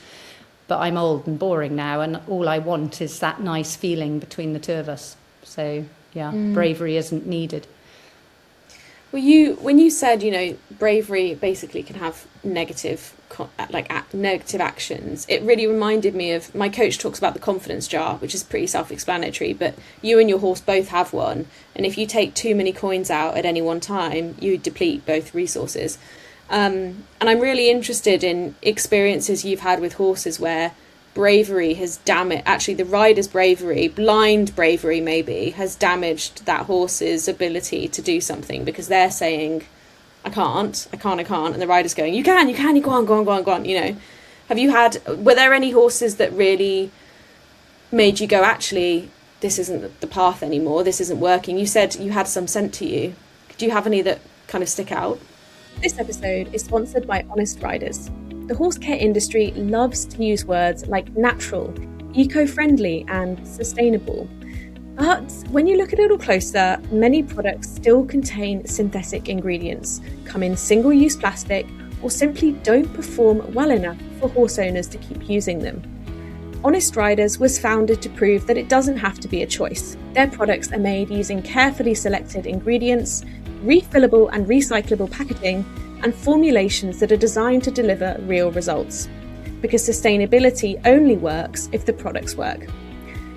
[SPEAKER 1] but I'm old and boring now, and all I want is that nice feeling between the two of us. So bravery isn't needed.
[SPEAKER 3] Well, when you said, bravery basically can have negative actions, it really reminded me of, my coach talks about the confidence jar, which is pretty self-explanatory, but you and your horse both have one. And if you take too many coins out at any one time, you deplete both resources. And I'm really interested in experiences you've had with horses where bravery has damaged, actually the rider's bravery, blind bravery maybe, has damaged that horse's ability to do something, because they're saying, I can't, and the rider's going, you can, you go on, you know. Were there any horses that really made you go, actually, this isn't the path anymore, this isn't working? You said you had some sent to you. Do you have any that kind of stick out?
[SPEAKER 4] This episode is sponsored by Honest Riders. The horse care industry loves to use words like natural, eco-friendly and sustainable. But when you look a little closer, many products still contain synthetic ingredients, come in single-use plastic, or simply don't perform well enough for horse owners to keep using them. Honest Riders was founded to prove that it doesn't have to be a choice. Their products are made using carefully selected ingredients, refillable and recyclable packaging, and formulations that are designed to deliver real results. Because sustainability only works if the products work.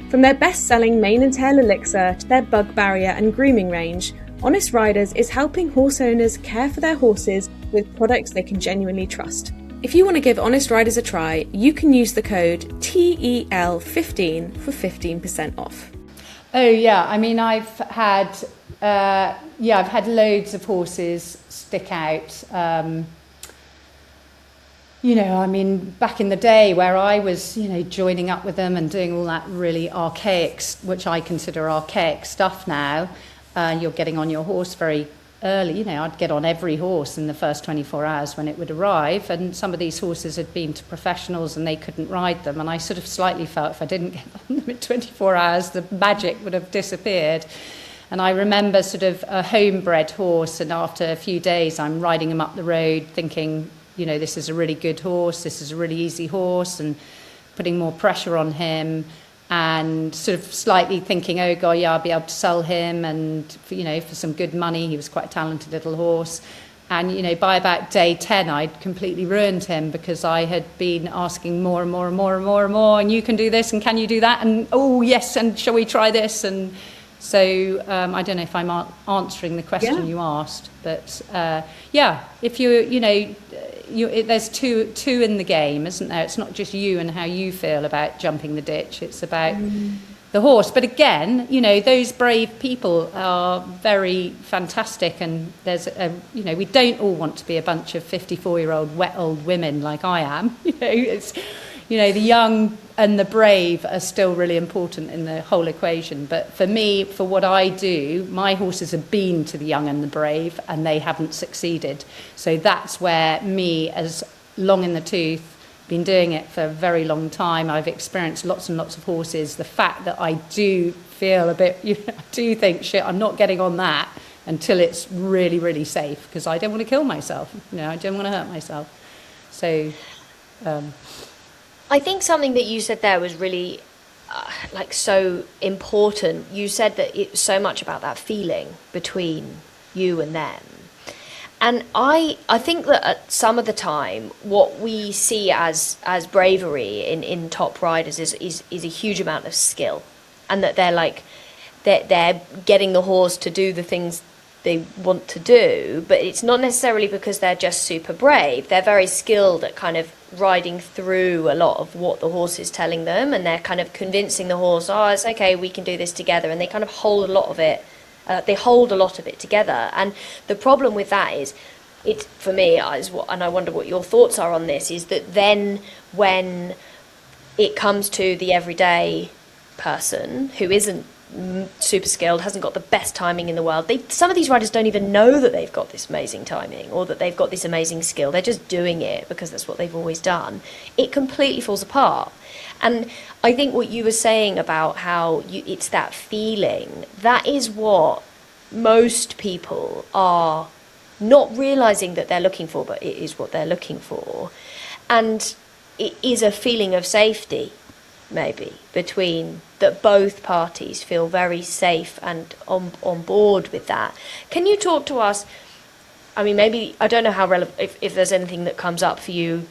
[SPEAKER 4] From their best-selling mane and tail elixir to their bug barrier and grooming range, Honest Riders is helping horse owners care for their horses with products they can genuinely trust. If you want to give Honest Riders a try, you can use the code TEL15 for 15% off.
[SPEAKER 1] Oh yeah, I mean I've had loads of horses stick out. You know, I mean, back in the day where I was, you know, joining up with them and doing all that really archaic, which I consider archaic stuff now, you're getting on your horse very early. You know, I'd get on every horse in the first 24 hours when it would arrive, and some of these horses had been to professionals and they couldn't ride them, and I sort of slightly felt if I didn't get on them in 24 hours, the magic would have disappeared. And I remember sort of a homebred horse, and after a few days I'm riding him up the road thinking, you know, this is a really good horse, this is a really easy horse, and putting more pressure on him, and sort of slightly thinking, oh God, yeah, I'll be able to sell him, and you know, for some good money. He was quite a talented little horse. And you know, by about day 10 I'd completely ruined him, because I had been asking more and more and more and more and more, and you can do this and can you do that, and oh yes, and shall we try this? And so I don't know if I'm answering the question you asked, but if there's two in the game, isn't there? It's not just you and how you feel about jumping the ditch, it's about the horse. But again, you know, those brave people are very fantastic, and we don't all want to be a bunch of 54-year-old wet old women like I am. The young and the brave are still really important in the whole equation. But for me, for what I do, my horses have been to the young and the brave, and they haven't succeeded. So that's where me, as long in the tooth, been doing it for a very long time. I've experienced lots and lots of horses. The fact that I do feel a bit, I do think, shit, I'm not getting on that until it's really, really safe, because I don't want to kill myself. I don't want to hurt myself. So...
[SPEAKER 2] I think something that you said there was really so important. You said that it's so much about that feeling between you and them. And I think that at some of the time, what we see as bravery in top riders is a huge amount of skill, and that they're getting the horse to do the things they want to do, but it's not necessarily because they're just super brave. They're very skilled at kind of riding through a lot of what the horse is telling them, and they're kind of convincing the horse, oh, it's okay, we can do this together, and they kind of hold a lot of it together. And the problem with that is, it for me is what, and I wonder what your thoughts are on this, is that then when it comes to the everyday person who isn't super skilled, hasn't got the best timing in the world, some of these riders don't even know that they've got this amazing timing or that they've got this amazing skill. They're just doing it because that's what they've always done. It completely falls apart. And I think what you were saying about how it's that feeling, that is what most people are not realizing that they're looking for, but it is what they're looking for. And it is a feeling of safety, maybe, between that both parties feel very safe and on board with that. Can you talk to us, I mean, maybe, I don't know how relevant, if there's anything that comes up for you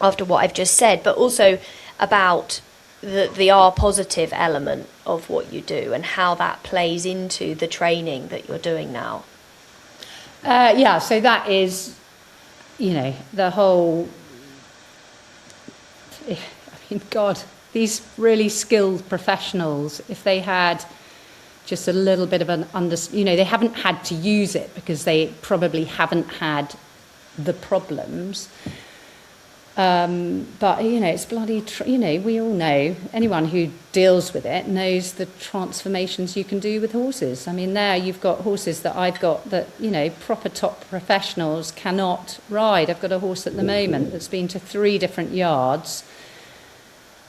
[SPEAKER 2] after what I've just said, but also about the R positive element of what you do and how that plays into the training that you're doing now.
[SPEAKER 1] So that is, the whole... mean, God, these really skilled professionals, if they had just a little bit of an they haven't had to use it because they probably haven't had the problems. But, it's bloody, we all know, anyone who deals with it knows the transformations you can do with horses. I mean, there you've got horses that I've got that, proper top professionals cannot ride. I've got a horse at the moment that's been to 3 different yards,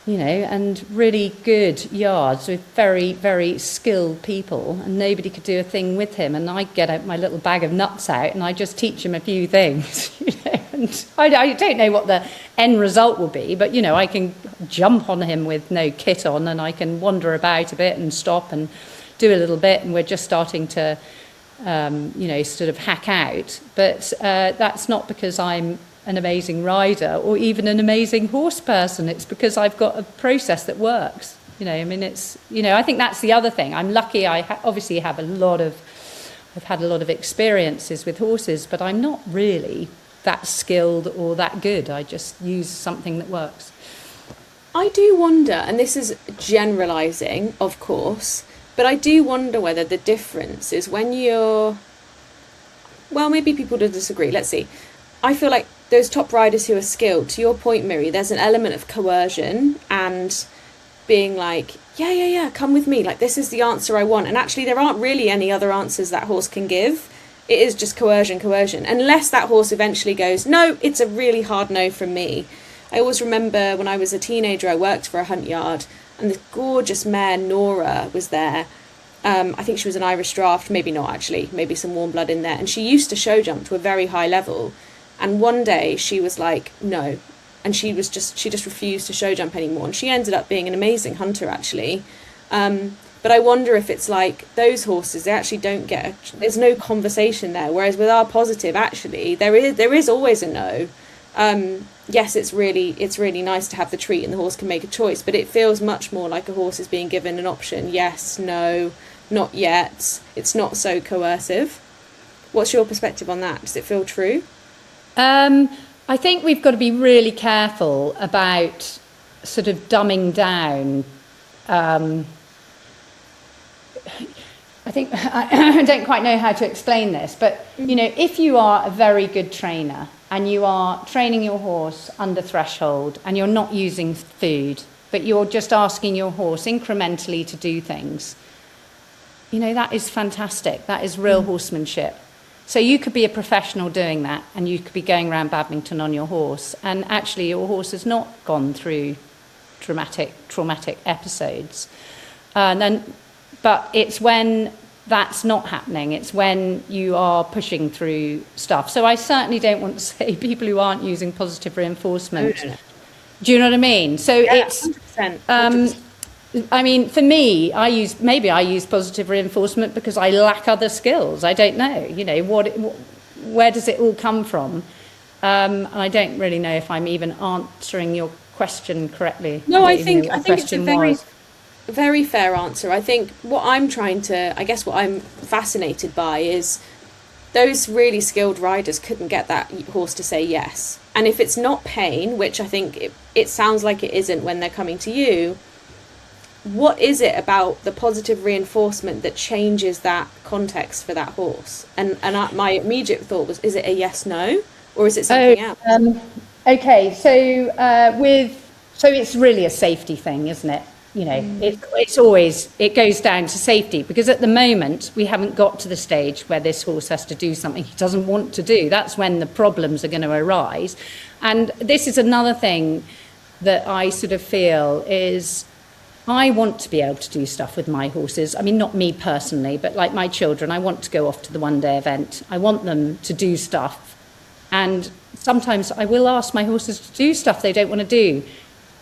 [SPEAKER 1] and really good yards with very, very skilled people, and nobody could do a thing with him. And I get out my little bag of nuts out and I just teach him a few things, and I don't know what the end result will be, but, I can jump on him with no kit on, and I can wander about a bit and stop and do a little bit, and we're just starting to, sort of hack out. But that's not because I'm an amazing rider or even an amazing horse person. It's because I've got a process that works. It's, I think that's the other thing. I'm lucky. I obviously have I've had a lot of experiences with horses, but I'm not really that skilled or that good. I just use something that works.
[SPEAKER 3] I do wonder, and this is generalising, of course, but I do wonder whether the difference is when you're... Well, maybe people do disagree. Let's see. I feel like those top riders who are skilled, to your point, Miri, there's an element of coercion and being like, yeah, come with me. Like, this is the answer I want. And actually, there aren't really any other answers that horse can give. It is just coercion. Unless that horse eventually goes, no, it's a really hard no from me. I always remember when I was a teenager, I worked for a hunt yard, and this gorgeous mare, Nora, was there. I think she was an Irish draft, maybe not actually, maybe some warm blood in there. And she used to show jump to a very high level. And one day she was like, no. And she just refused to show jump anymore. And she ended up being an amazing hunter, actually. But I wonder if it's like those horses, they actually don't there's no conversation there. Whereas with our positive, actually, there is always a no. Yes, it's really nice to have the treat and the horse can make a choice, but it feels much more like a horse is being given an option. Yes, no, not yet. It's not so coercive. What's your perspective on that? Does it feel true?
[SPEAKER 1] I think we've got to be really careful about sort of dumbing down. I think I don't quite know how to explain this, but if you are a very good trainer and you are training your horse under threshold and you're not using food, but you're just asking your horse incrementally to do things, that is fantastic. That is real horsemanship. So you could be a professional doing that, and you could be going around badminton on your horse, and actually your horse has not gone through traumatic episodes. But it's when that's not happening. It's when you are pushing through stuff. So I certainly don't want to say people who aren't using positive reinforcement. No. Do you know what I mean? So it's 100%. 100%. I mean, for me, I use positive reinforcement because I lack other skills. I don't know, where does it all come from? And I don't really know if I'm even answering your question correctly.
[SPEAKER 3] No, I think it's a very fair answer. I think what I'm fascinated by is those really skilled riders couldn't get that horse to say yes. And if it's not pain, which I think it sounds like it isn't when they're coming to you, what is it about the positive reinforcement that changes that context for that horse? And my immediate thought was, is it a yes, no, or is it something else?
[SPEAKER 1] Okay, so it's really a safety thing, isn't it? It goes down to safety, because at the moment we haven't got to the stage where this horse has to do something he doesn't want to do. That's when the problems are going to arise. And this is another thing that I sort of feel is, I want to be able to do stuff with my horses. I mean, not me personally, but like my children, I want to go off to the one-day event. I want them to do stuff. And sometimes I will ask my horses to do stuff they don't want to do.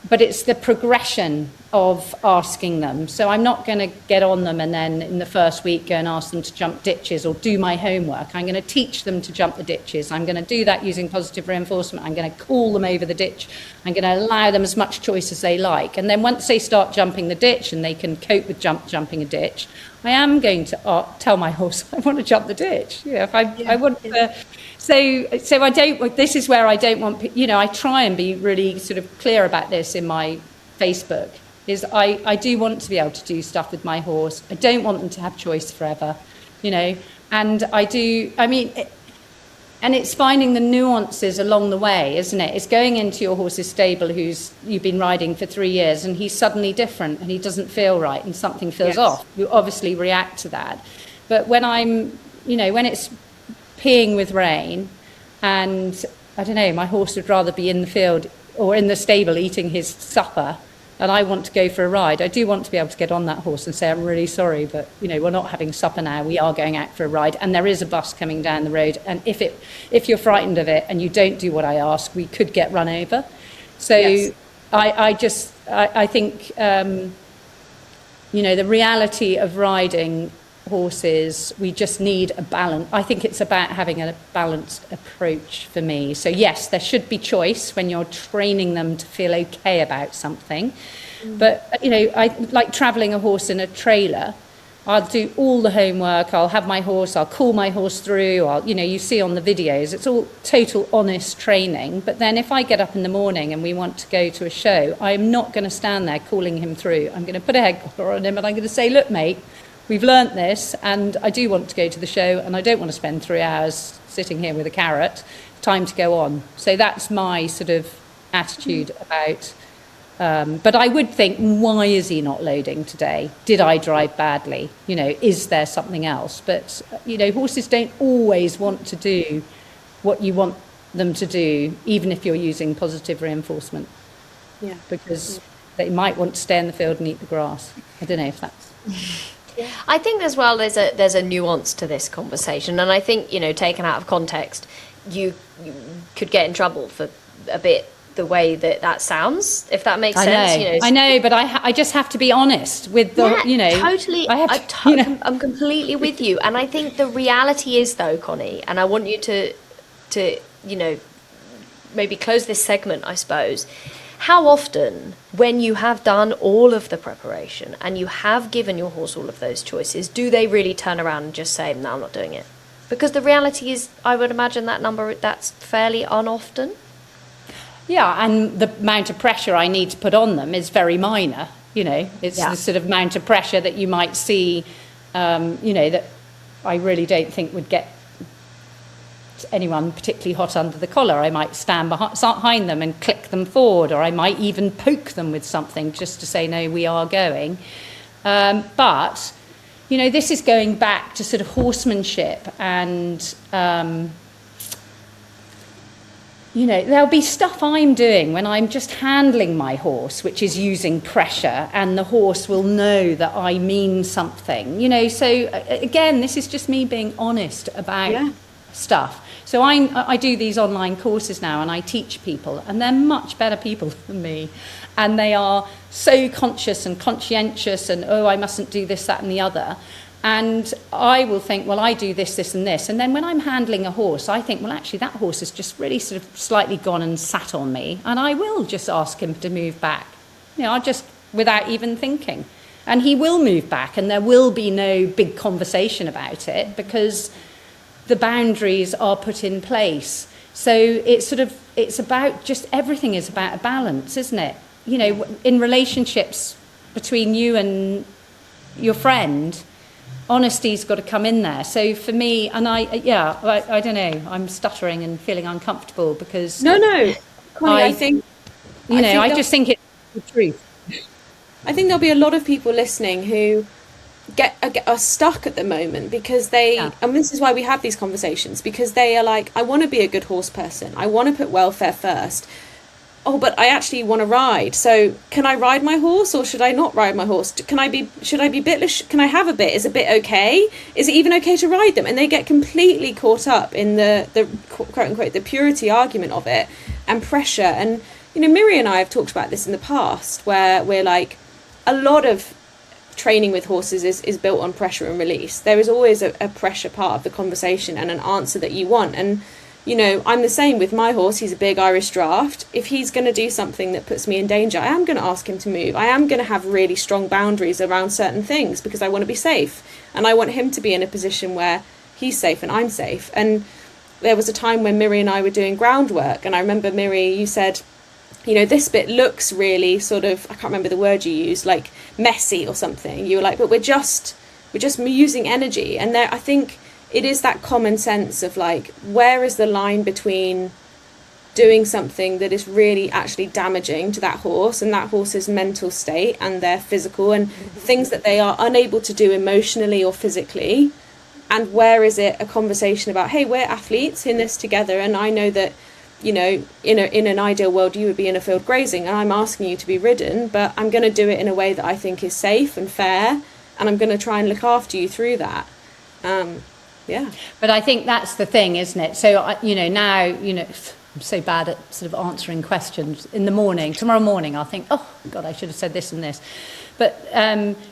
[SPEAKER 1] But it's the progression of asking them. So I'm not going to get on them and then in the first week go and ask them to jump ditches or do my homework. I'm going to teach them to jump the ditches. I'm going to do that using positive reinforcement. I'm going to call them over the ditch. I'm going to allow them as much choice as they like. And then once they start jumping the ditch and they can cope with jumping a ditch, I am going to tell my horse, I want to jump the ditch. I want to... So I don't. This is where I don't want. I try and be really sort of clear about this in my Facebook is I do want to be able to do stuff with my horse. I don't want them to have choice forever, you know, and and it's finding the nuances along the way, isn't it? It's going into your horse's stable you've been riding for 3 years and he's suddenly different and he doesn't feel right and something feels off. You obviously react to that. But when when it's peeing with rain and, I don't know, my horse would rather be in the field or in the stable eating his supper and I want to go for a ride, I do want to be able to get on that horse and say, I'm really sorry, but, we're not having supper now. We are going out for a ride and there is a bus coming down the road. And if you're frightened of it and you don't do what I ask, we could get run over. So I think, the reality of riding horses, we just need a balance. I think it's about having a balanced approach for me. So yes, there should be choice when you're training them to feel okay about something. But I like traveling a horse in a trailer. I'll do all the homework. I'll have my horse, I'll call my horse through. You see on the videos, it's all total honest training. But then if I get up in the morning and we want to go to a show, I'm not going to stand there calling him through. I'm going to put a head collar on him and I'm going to say, look, mate, we've learnt this and I do want to go to the show and I don't want to spend 3 hours sitting here with a carrot. Time to go on. So that's my sort of attitude about... but I would think, why is he not loading today? Did I drive badly? Is there something else? But, horses don't always want to do what you want them to do, even if you're using positive reinforcement. Yeah. Because they might want to stay in the field and eat the grass. I don't know if that's...
[SPEAKER 2] I think as well there's a nuance to this conversation, and I think taken out of context you could get in trouble for a bit the way that sounds, if that makes sense.
[SPEAKER 1] I know, but I just have to be honest with the
[SPEAKER 2] totally. I'm completely with you, and I think the reality is though, Connie, and I want you to maybe close this segment, I suppose. How often, when you have done all of the preparation and you have given your horse all of those choices, do they really turn around and just say, no, I'm not doing it? Because the reality is, I would imagine that's fairly unoften.
[SPEAKER 1] Yeah, and the amount of pressure I need to put on them is very minor. It's the sort of amount of pressure that you might see, that I really don't think would get anyone particularly hot under the collar. I might stand behind them and click them forward, or I might even poke them with something just to say, no, we are going. But, this is going back to sort of horsemanship and, there'll be stuff I'm doing when I'm just handling my horse, which is using pressure, and the horse will know that I mean something, So, again, this is just me being honest about stuff. So I do these online courses now and I teach people, and they're much better people than me. And they are so conscious and conscientious and, I mustn't do this, that and the other. And I will think, well, I do this, this and this. And then when I'm handling a horse, I think, well, actually, that horse has just really sort of slightly gone and sat on me. And I will just ask him to move back, I'll just, without even thinking. And he will move back and there will be no big conversation about it because the boundaries are put in place. So it's about just, everything is about a balance, isn't it? In relationships between you and your friend, honesty's got to come in there. So for me, and I don't know, I'm stuttering and feeling uncomfortable because...
[SPEAKER 3] No, Connie, I think
[SPEAKER 1] just think it's the truth.
[SPEAKER 3] I think there'll be a lot of people listening who are stuck at the moment because and this is why we have these conversations, because they are like, I want to be a good horse person, I want to put welfare first, but I actually want to ride, so can I ride my horse or should I not ride my horse? Should I be bitless? Can I have a bit? Is a bit okay? Is it even okay to ride them? And they get completely caught up in the quote unquote the purity argument of it and pressure. And Miri and I have talked about this in the past, where we're like, a lot of training with horses is built on pressure and release. There is always a pressure part of the conversation and an answer that you want. And, I'm the same with my horse. He's a big Irish draft. If he's going to do something that puts me in danger, I am going to ask him to move. I am going to have really strong boundaries around certain things because I want to be safe. And I want him to be in a position where he's safe and I'm safe. And there was a time when Miri and I were doing groundwork. And I remember, Miri, you said, you know, this bit looks really sort of, I can't remember the word you used, like messy or something. You were like, but we're just using energy. And there, I think it is that common sense of like, where is the line between doing something that is really actually damaging to that horse and that horse's mental state and their physical and things that they are unable to do emotionally or physically, and where is it a conversation about, hey, we're athletes in this together, and I know that, you know, in an ideal world you would be in a field grazing and I'm asking you to be ridden, but I'm going to do it in a way that I think is safe and fair, and I'm going to try and look after you through that. Yeah.
[SPEAKER 1] But I think that's the thing, isn't it? So, you know, now, you know, I'm so bad at sort of answering questions in the morning. Tomorrow morning I'll think, oh, God, I should have said this and this. But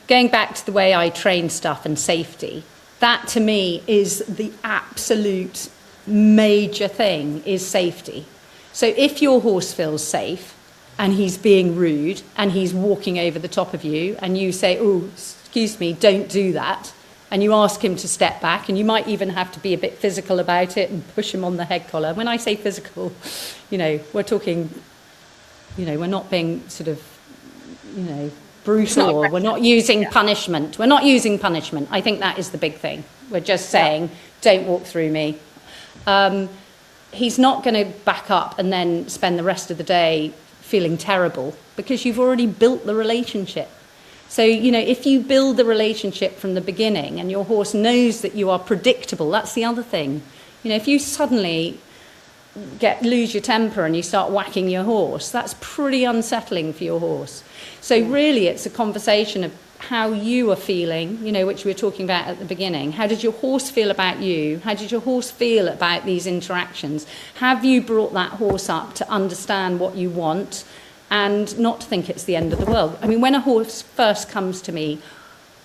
[SPEAKER 1] going back to the way I train stuff and safety, that to me is the absolute major thing, is safety. So if your horse feels safe and he's being rude and he's walking over the top of you and you say, oh, excuse me, don't do that, and you ask him to step back, and you might even have to be a bit physical about it and push him on the head collar. When I say physical, you know, we're talking, you know, we're not being sort of, you know, brutal, or we're not using punishment. We're not using punishment. I think that is the big thing. We're just saying, don't walk through me. He's not going to back up and then spend the rest of the day feeling terrible, because you've already built the relationship. So, you know, if you build the relationship from the beginning and your horse knows that you are predictable, that's the other thing. You know, if you suddenly lose your temper and you start whacking your horse, that's pretty unsettling for your horse. So really it's a conversation of how you are feeling, you know, which we were talking about at the beginning. How did your horse feel about you? How did your horse feel about these interactions? Have you brought that horse up to understand what you want and not to think it's the end of the world? I mean, when a horse first comes to me,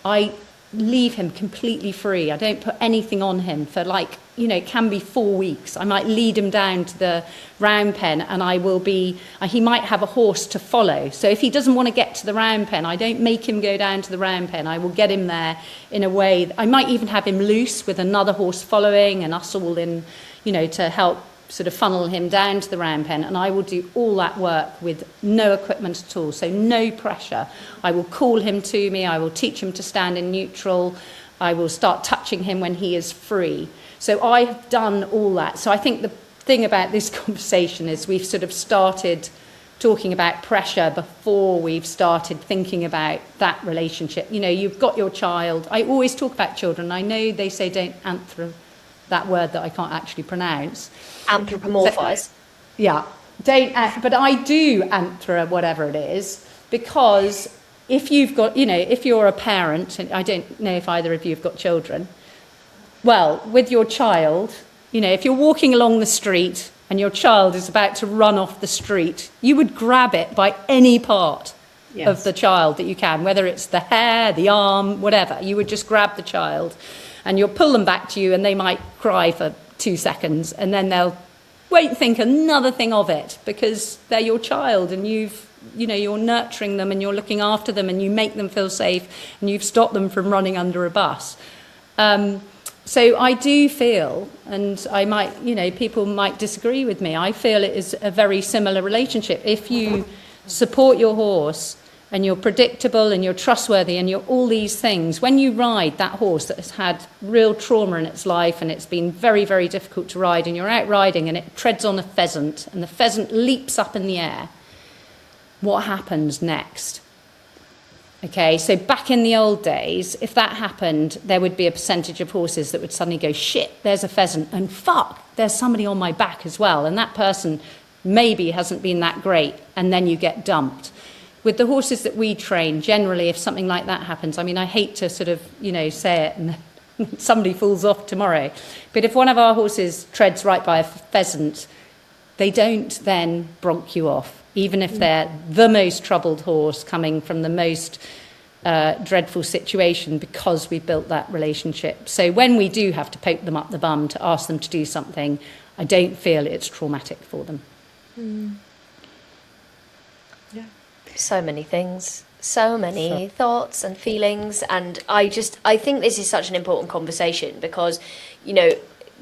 [SPEAKER 1] I leave him completely free. I don't put anything on him for, like, you know, it can be 4 weeks. I might lead him down to the round pen and I will be, he might have a horse to follow. So if he doesn't want to get to the round pen, I don't make him go down to the round pen. I will get him there in a way. I might even have him loose with another horse following and us all in, you know, to help sort of funnel him down to the round pen, and I will do all that work with no equipment at all, so no pressure. I will call him to me, I will teach him to stand in neutral, I will start touching him when he is free. So I have done all that. So I think the thing about this conversation is we've sort of started talking about pressure before we've started thinking about that relationship. You know, you've got your child. I always talk about children. I know they say don't that word that I can't actually pronounce.
[SPEAKER 2] Anthropomorphise.
[SPEAKER 1] Yeah, but I do whatever it is, because if you've got, you know, if you're a parent, and I don't know if either of you have got children, well, with your child, you know, if you're walking along the street and your child is about to run off the street, you would grab it by any part of the child that you can, whether it's the hair, the arm, whatever. You would just grab the child and you'll pull them back to you, and they might cry for 2 seconds and then they'll won't think another thing of it, because they're your child and you're nurturing them and you're looking after them and you make them feel safe and you've stopped them from running under a bus. So I do feel, and I might, you know, people might disagree with me, I feel it is a very similar relationship. If you support your horse and you're predictable and you're trustworthy and you're all these things, when you ride that horse that has had real trauma in its life and it's been very, very difficult to ride, and you're out riding and it treads on a pheasant and the pheasant leaps up in the air, what happens next? Okay, so back in the old days, if that happened, there would be a percentage of horses that would suddenly go, shit, there's a pheasant, and fuck, there's somebody on my back as well, and that person maybe hasn't been that great, and then you get dumped. With the horses that we train, generally, if something like that happens, I mean, I hate to sort of, you know, say it and somebody falls off tomorrow, but if one of our horses treads right by a pheasant, they don't then bronk you off, even if they're the most troubled horse coming from the most dreadful situation, because we've built that relationship. So when we do have to poke them up the bum to ask them to do something, I don't feel it's traumatic for them.
[SPEAKER 3] Yeah.
[SPEAKER 2] So many things, so many thoughts and feelings, and I think this is such an important conversation because, you know,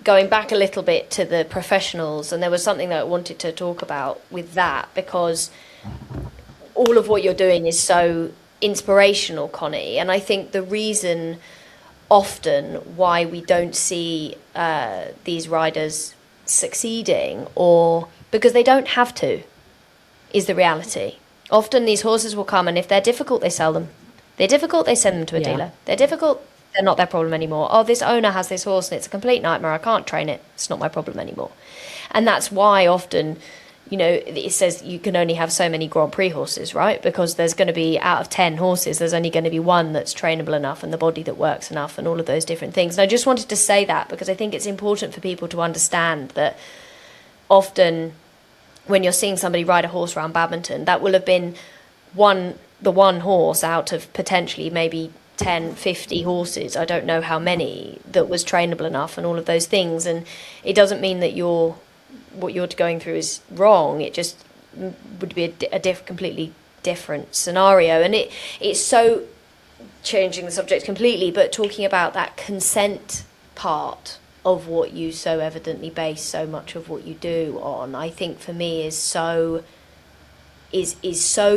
[SPEAKER 2] going back a little bit to the professionals, and there was something that I wanted to talk about with that, because all of what you're doing is so inspirational, Connie. And I think the reason often why we don't see these riders succeeding, or because they don't have to, is the reality. Often these horses will come, and if they're difficult, they sell them. They're difficult, they send them to a dealer. They're difficult, they're not their problem anymore. Oh, this owner has this horse and it's a complete nightmare. I can't train it. It's not my problem anymore. And that's why often, you know, it says you can only have so many Grand Prix horses, right? Because there's going to be, out of 10 horses, there's only going to be one that's trainable enough and the body that works enough and all of those different things. And I just wanted to say that because I think it's important for people to understand that often when you're seeing somebody ride a horse around badminton, that will have been the one horse out of potentially maybe 10, 50 horses, I don't know how many, that was trainable enough and all of those things. And it doesn't mean that what you're going through is wrong. It just would be a completely different scenario. And it's so, changing the subject completely, but talking about that consent part of what you so evidently base so much of what you do on, I think for me is so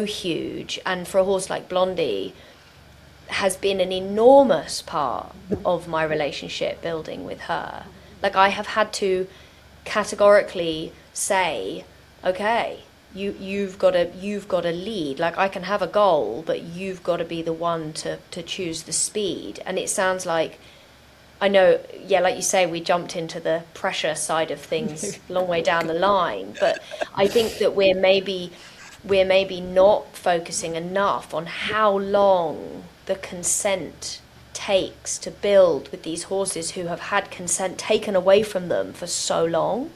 [SPEAKER 2] huge. And for a horse like Blondie, has been an enormous part of my relationship building with her. Like, I have had to categorically say, okay, you've got to lead. Like, I can have a goal, but you've got to be the one to choose the speed. And it sounds like, I know, yeah, like you say, we jumped into the pressure side of things a long way down the line, but I think that we're maybe not focusing enough on how long the consent takes to build with these horses who have had consent taken away from them for so long.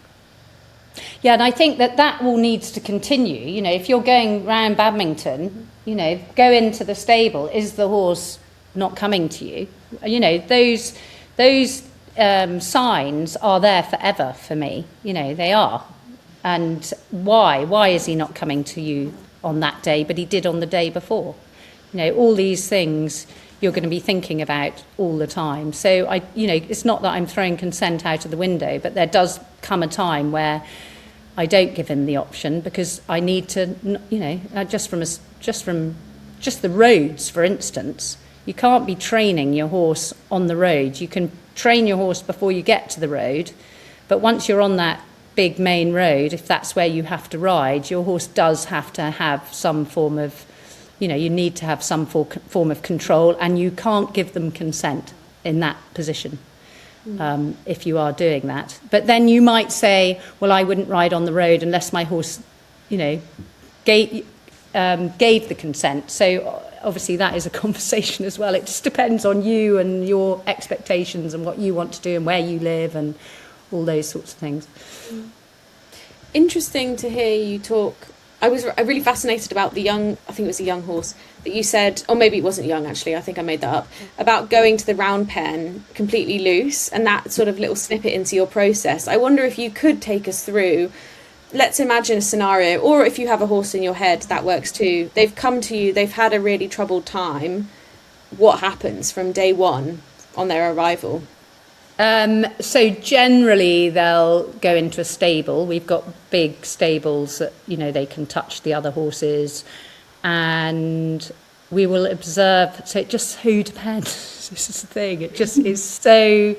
[SPEAKER 1] Yeah, and I think that all needs to continue. You know, if you're going round badminton, you know, go into the stable. Is the horse not coming to you? You know, those signs are there forever for me. You know, they are. And why is he not coming to you on that day, but he did on the day before? You know, all these things you're going to be thinking about all the time. So it's not that I'm throwing consent out of the window, but there does come a time where I don't give him the option because I need to, you know, just the roads, for instance. You can't be training your horse on the road. You can train your horse before you get to the road, but once you're on that big main road, if that's where you have to ride, your horse does have to have some form of, you know, you need to have some form of control, and you can't give them consent in that position if you are doing that. But then you might say, well, I wouldn't ride on the road unless my horse, you know, gave the consent. So obviously that is a conversation as well. It just depends on you and your expectations and what you want to do and where you live and all those sorts of things.
[SPEAKER 3] Interesting to hear you talk. I was really fascinated about the young, I think it was a young horse, that you said, or maybe it wasn't young actually, I think I made that up, about going to the round pen completely loose and that sort of little snippet into your process. I wonder if you could take us through, let's imagine a scenario, or if you have a horse in your head, that works too. They've come to you, they've had a really troubled time. What happens from day one on their arrival?
[SPEAKER 1] So generally they'll go into a stable. We've got big stables that, you know, they can touch the other horses, and we will observe. So it just so depends. This is the thing. It just is so,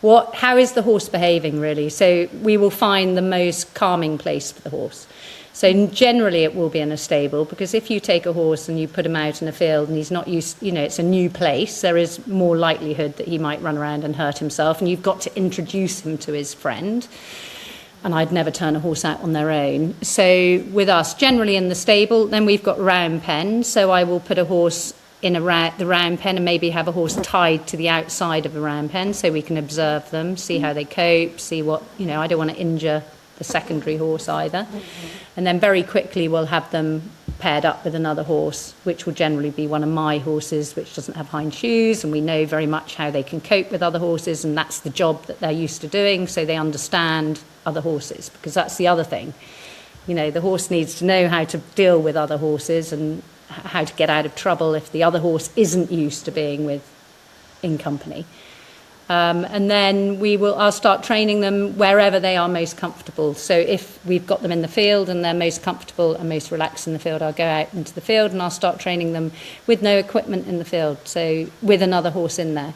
[SPEAKER 1] how is the horse behaving really? So we will find the most calming place for the horse. So generally it will be in a stable, because if you take a horse and you put him out in a field and he's not used, you know, it's a new place, there is more likelihood that he might run around and hurt himself, and you've got to introduce him to his friend. And I'd never turn a horse out on their own. So with us, generally in the stable, then we've got round pens. So I will put a horse in the round pen and maybe have a horse tied to the outside of a round pen so we can observe them, see how they cope, see what, you know, I don't want to injure the secondary horse either. And then very quickly we'll have them paired up with another horse, which will generally be one of my horses, which doesn't have hind shoes, and we know very much how they can cope with other horses, and that's the job that they're used to doing, so they understand other horses, because that's the other thing. You know, the horse needs to know how to deal with other horses and how to get out of trouble if the other horse isn't used to being in company. And then I'll start training them wherever they are most comfortable. So if we've got them in the field and they're most comfortable and most relaxed in the field, I'll go out into the field and I'll start training them with no equipment in the field, so with another horse in there.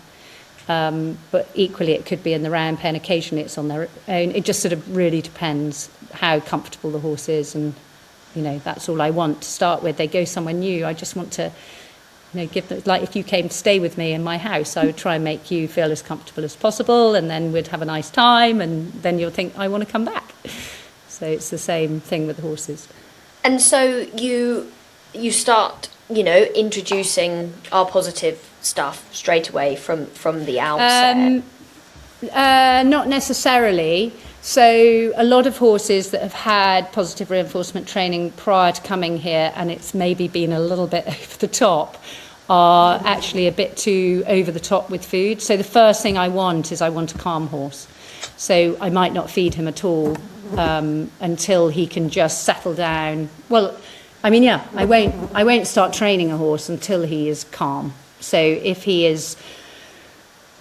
[SPEAKER 1] But equally, it could be in the round pen. Occasionally, it's on their own. It just sort of really depends how comfortable the horse is, and that's all I want to start with. They go somewhere new. I just want to, give them, like if you came to stay with me in my house, I would try and make you feel as comfortable as possible, and then we'd have a nice time, and then you'll think I want to come back. So it's the same thing with the horses. And
[SPEAKER 2] so you start, introducing our positive stuff straight away from the outset?
[SPEAKER 1] Not necessarily. So a lot of horses that have had positive reinforcement training prior to coming here, and it's maybe been a little bit over the top, are actually a bit too over the top with food. So the first thing I want a calm horse. So I might not feed him at all until he can just settle down. Well, I won't start training a horse until he is calm. So if he is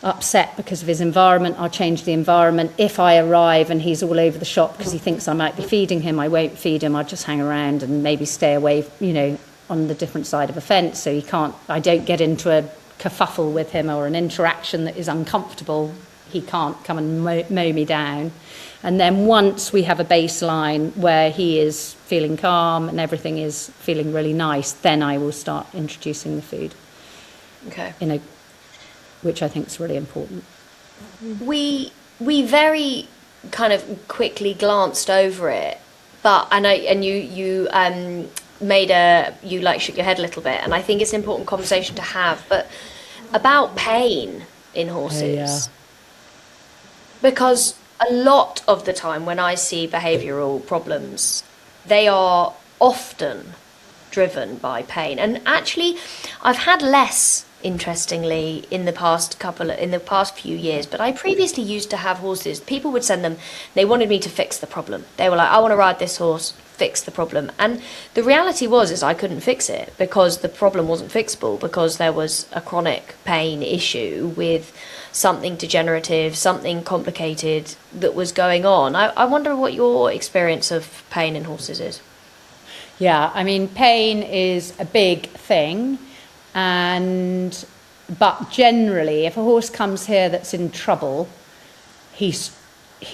[SPEAKER 1] upset because of his environment, I'll change the environment. If I arrive and he's all over the shop because he thinks I might be feeding him, I won't feed him. I'll just hang around and maybe stay away, on the different side of a fence, so I don't get into a kerfuffle with him or an interaction that is uncomfortable. He can't come and mow me down. And then once we have a baseline where he is feeling calm and everything is feeling really nice, then I will start introducing the food.
[SPEAKER 2] Okay.
[SPEAKER 1] Which I think is really important.
[SPEAKER 2] We very kind of quickly glanced over it, but you shook your head a little bit, and I think it's an important conversation to have, but about pain in horses.
[SPEAKER 1] Oh, yeah.
[SPEAKER 2] Because a lot of the time when I see behavioural problems, they are often driven by pain. And actually, I've had less, interestingly, in the past few years, but I previously used to have horses. People would send them, they wanted me to fix the problem. They were like, I want to ride this horse, fix the problem. And the reality is I couldn't fix it because the problem wasn't fixable, because there was a chronic pain issue with something degenerative, something complicated that was going on. I wonder what your experience of pain in horses is.
[SPEAKER 1] Yeah, pain is a big thing, but generally, if a horse comes here that's in trouble, he's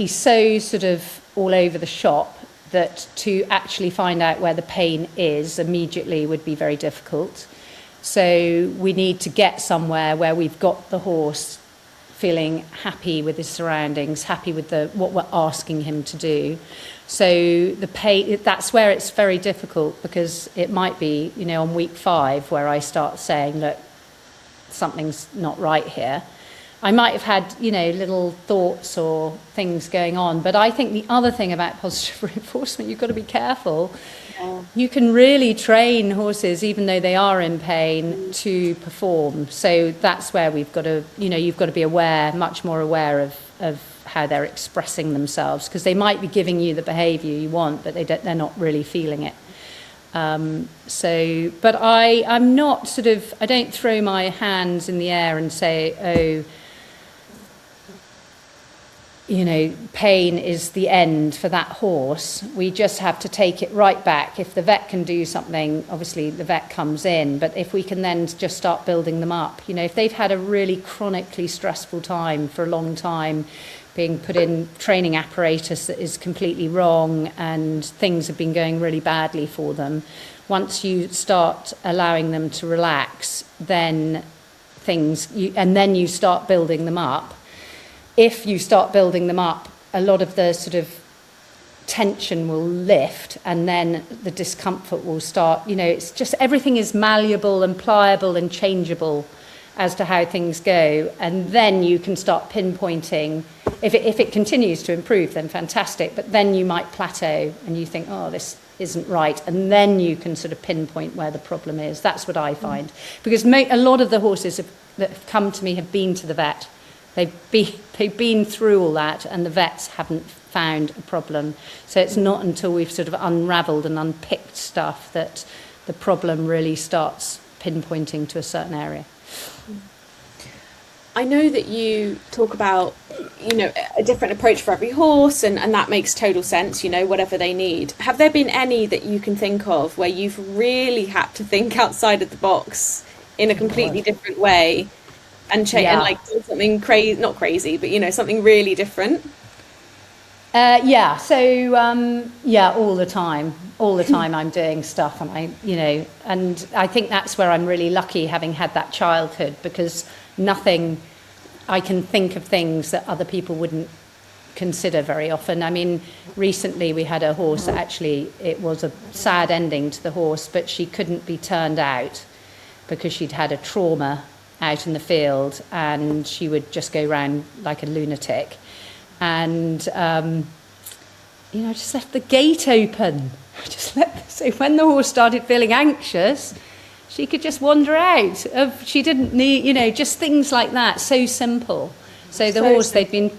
[SPEAKER 1] so sort of all over the shop that to actually find out where the pain is immediately would be very difficult. So we need to get somewhere where we've got the horse feeling happy with his surroundings, happy with what we're asking him to do. So the pain, that's where it's very difficult, because it might be, on week 5 where I start saying, look, something's not right here. I might have had, little thoughts or things going on, but I think the other thing about positive reinforcement, you've got to be careful. Yeah. You can really train horses, even though they are in pain, to perform. So that's where we've got to, you've got to be aware, much more aware of how they're expressing themselves, because they might be giving you the behaviour you want, but they're not really feeling it. But I'm not I don't throw my hands in the air and say, pain is the end for that horse. We just have to take it right back. If the vet can do something, obviously the vet comes in, but if we can then just start building them up, if they've had a really chronically stressful time for a long time, being put in training apparatus that is completely wrong, and things have been going really badly for them, once you start allowing them to relax, then you start building them up. If you start building them up, a lot of the sort of tension will lift, and then the discomfort will start. It's just everything is malleable and pliable and changeable as to how things go, and then you can start pinpointing. If it continues to improve, then fantastic, but then you might plateau and you think, this isn't right, and then you can sort of pinpoint where the problem is. That's what I find, because a lot of the horses that have come to me have been to the vet. They've been through all that, and the vets haven't found a problem. So it's not until we've sort of unravelled and unpicked stuff that the problem really starts pinpointing to a certain area.
[SPEAKER 3] I know that you talk about, a different approach for every horse, and that makes total sense, whatever they need. Have there been any that you can think of where you've really had to think outside of the box in a completely different way and and like do something crazy, not crazy, but something really different?
[SPEAKER 1] So all the time I'm doing stuff, and and I think that's where I'm really lucky, having had that childhood, because I can think of things that other people wouldn't consider very often. I mean, recently we had a horse that actually, it was a sad ending to the horse, but she couldn't be turned out because she'd had a trauma out in the field, and she would just go round like a lunatic. And, I just left the gate open. So when the horse started feeling anxious, she could just wander out. She didn't need, just things like that, so simple. So the horse, they'd been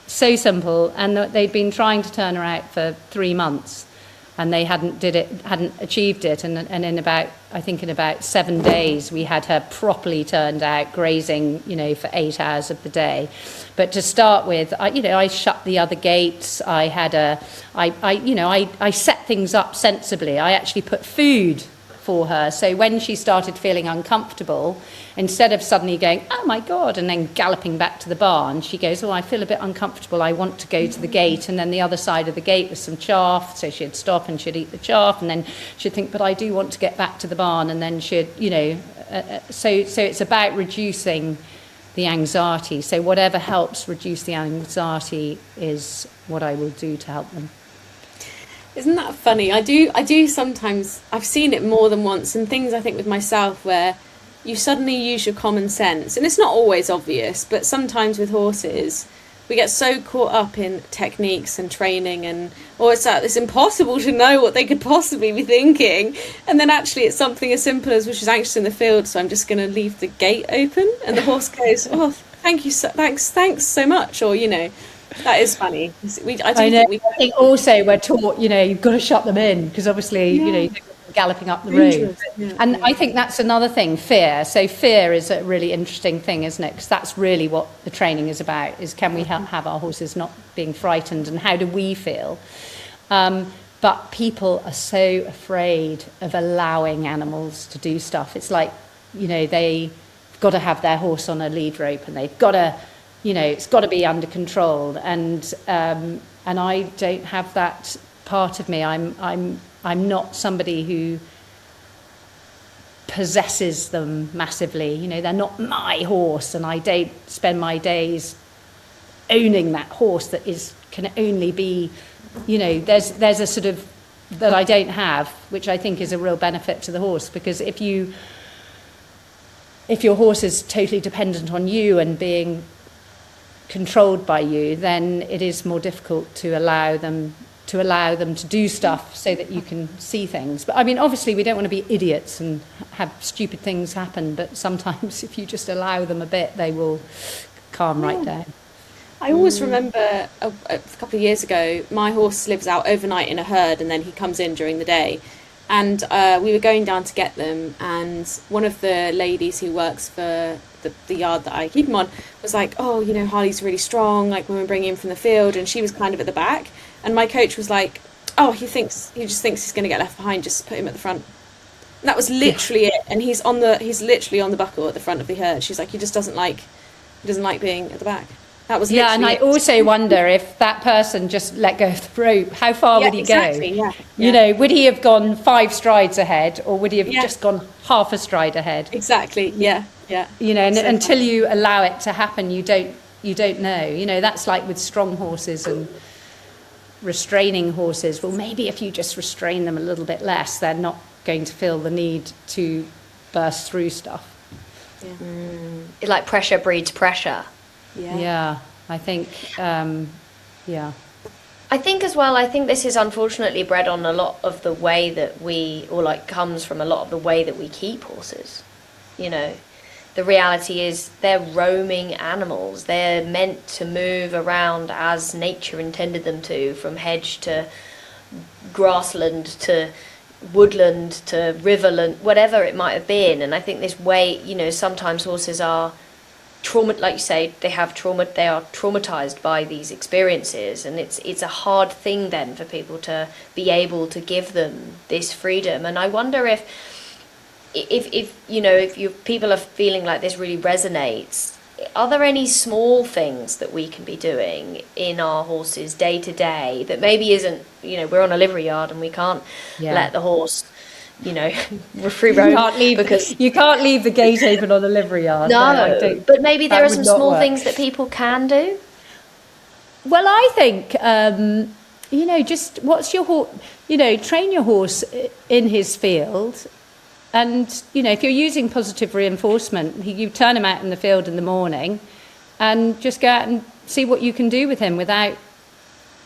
[SPEAKER 1] so simple, and they'd been trying to turn her out for 3 months, and they hadn't achieved it. And in about 7 days, we had her properly turned out, grazing, for 8 hours of the day. But to start with, I shut the other gates. I set things up sensibly. I actually put food for her. So when she started feeling uncomfortable, instead of suddenly going, oh my God, and then galloping back to the barn, she goes, oh, I feel a bit uncomfortable. I want to go to the gate. And then the other side of the gate was some chaff. So she'd stop and she'd eat the chaff. And then she'd think, but I do want to get back to the barn. And then she'd, so it's about reducing the anxiety. So whatever helps reduce the anxiety is what I will do to help them.
[SPEAKER 3] Isn't that funny? I do sometimes, I've seen it more than once, and things I think with myself where you suddenly use your common sense, and it's not always obvious, but sometimes with horses we get so caught up in techniques and training, and it's impossible to know what they could possibly be thinking, and then actually it's something as simple as, which is anxious in the field, so I'm just going to leave the gate open, and the horse goes, oh, thanks so much, or that is funny.
[SPEAKER 1] I think also we're taught, you've got to shut them in, because obviously, they're galloping up the road. And I think that's another thing, fear. So fear is a really interesting thing, isn't it? Because that's really what the training is about, is can we have our horses not being frightened, and how do we feel? But people are so afraid of allowing animals to do stuff. It's like, they've got to have their horse on a lead rope, and they've got to, it's got to be under control, and I don't have that part of me. I'm not somebody who possesses them massively. They're not my horse, and I don't spend my days owning that horse that can only be, there's a sort of that I don't have, which I think is a real benefit to the horse, because if your horse is totally dependent on you and being controlled by you, then it is more difficult to allow them to do stuff so that you can see things. But I mean, obviously we don't want to be idiots and have stupid things happen, but sometimes if you just allow them a bit, they will calm right down.
[SPEAKER 3] I always remember a couple of years ago, my horse lives out overnight in a herd, and then he comes in during the day, and we were going down to get them, and one of the ladies who works for the yard that I keep him on was like, oh, Harley's really strong, like when we bring him from the field, and she was kind of at the back, and my coach was like, oh, he just thinks he's going to get left behind, just put him at the front. And that was literally it, and he's literally on the buckle at the front of the herd. She's like, he doesn't like being at the back. That was literally
[SPEAKER 1] and I also wonder if that person just let go of the rope, how far would he go? Would he have gone 5 strides ahead, or would he have just gone half a stride ahead?
[SPEAKER 3] Exactly. Yeah.
[SPEAKER 1] And until you allow it to happen, you don't know. That's like with strong horses and restraining horses. Well, maybe if you just restrain them a little bit less, they're not going to feel the need to burst through stuff.
[SPEAKER 2] Like pressure breeds pressure.
[SPEAKER 1] Yeah, I think,
[SPEAKER 2] I think as well, I think this is unfortunately bred on a lot of the way that comes from a lot of the way that we keep horses. The reality is they're roaming animals. They're meant to move around as nature intended them to, from hedge to grassland to woodland to riverland, whatever it might have been. And I think this way, sometimes horses are trauma, like you say, they are traumatized by these experiences, and it's a hard thing then for people to be able to give them this freedom. And I wonder if people are feeling like this really resonates, are there any small things that we can be doing in our horses day to day that maybe isn't, we're on a livery yard and we can't let the horse free roam.
[SPEAKER 1] You can't leave the gate open on a livery yard.
[SPEAKER 2] No, but maybe there are some small things that people can do.
[SPEAKER 1] Well, I think just what's your horse? Train your horse in his field, and if you're using positive reinforcement, you turn him out in the field in the morning, and just go out and see what you can do with him without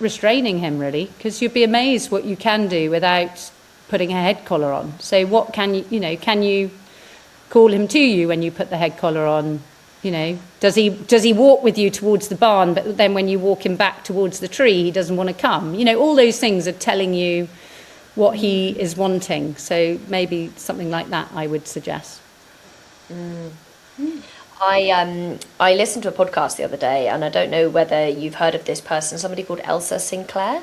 [SPEAKER 1] restraining him, really, because you'd be amazed what you can do without putting a head collar on. So what can you call him to you when you put the head collar on? Does he walk with you towards the barn, but then when you walk him back towards the tree, he doesn't want to come? All those things are telling you what he is wanting. So maybe something like that I would suggest.
[SPEAKER 2] I listened to a podcast the other day, and I don't know whether you've heard of this person, somebody called Elsa Sinclair.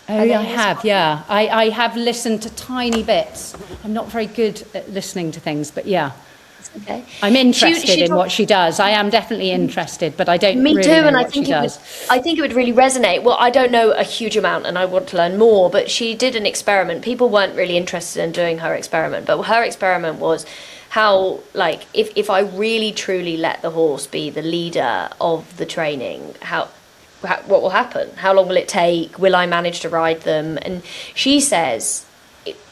[SPEAKER 1] Oh, I have, yeah. I have listened to tiny bits. I'm not very good at listening to things, but yeah.
[SPEAKER 2] Okay.
[SPEAKER 1] I'm interested in what she does. I am definitely interested, but I don't
[SPEAKER 2] Me
[SPEAKER 1] really
[SPEAKER 2] too,
[SPEAKER 1] know
[SPEAKER 2] and
[SPEAKER 1] what she does.
[SPEAKER 2] I think it would really resonate. Well, I don't know a huge amount, and I want to learn more, but she did an experiment. People weren't really interested in doing her experiment, but her experiment was how, if I really truly let the horse be the leader of the training, what will happen? How long will it take? Will I manage to ride them? And she says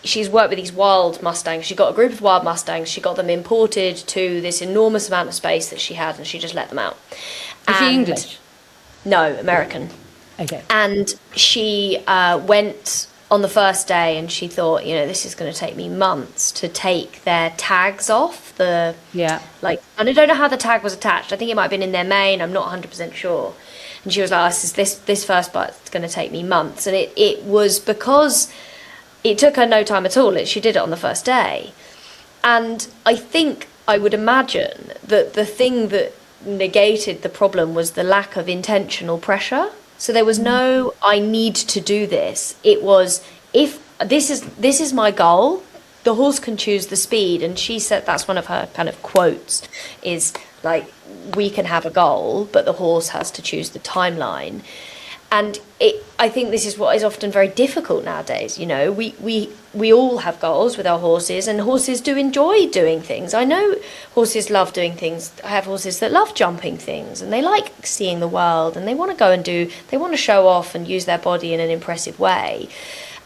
[SPEAKER 2] she's worked with these wild Mustangs. She got a group of wild Mustangs. She got them imported to this enormous amount of space that she had, and she just let them out.
[SPEAKER 1] Is she English?
[SPEAKER 2] No, American.
[SPEAKER 1] Okay.
[SPEAKER 2] And she went on the first day, and she thought, this is going to take me months to take their tags off. And I don't know how the tag was attached. I think it might have been in their mane. I'm not 100% sure. And she was like, this first bit's going to take me months. And it was because it took her no time at all. She did it on the first day. And I think, I would imagine, that the thing that negated the problem was the lack of intentional pressure. So there was no, I need to do this. It was, if this is my goal, the horse can choose the speed. And she said, that's one of her kind of quotes, is we can have a goal, but the horse has to choose the timeline. And I think this is what is often very difficult nowadays. We all have goals with our horses, and horses do enjoy doing things. I know horses love doing things. I have horses that love jumping things, and they like seeing the world, and they want to go and they want to show off and use their body in an impressive way.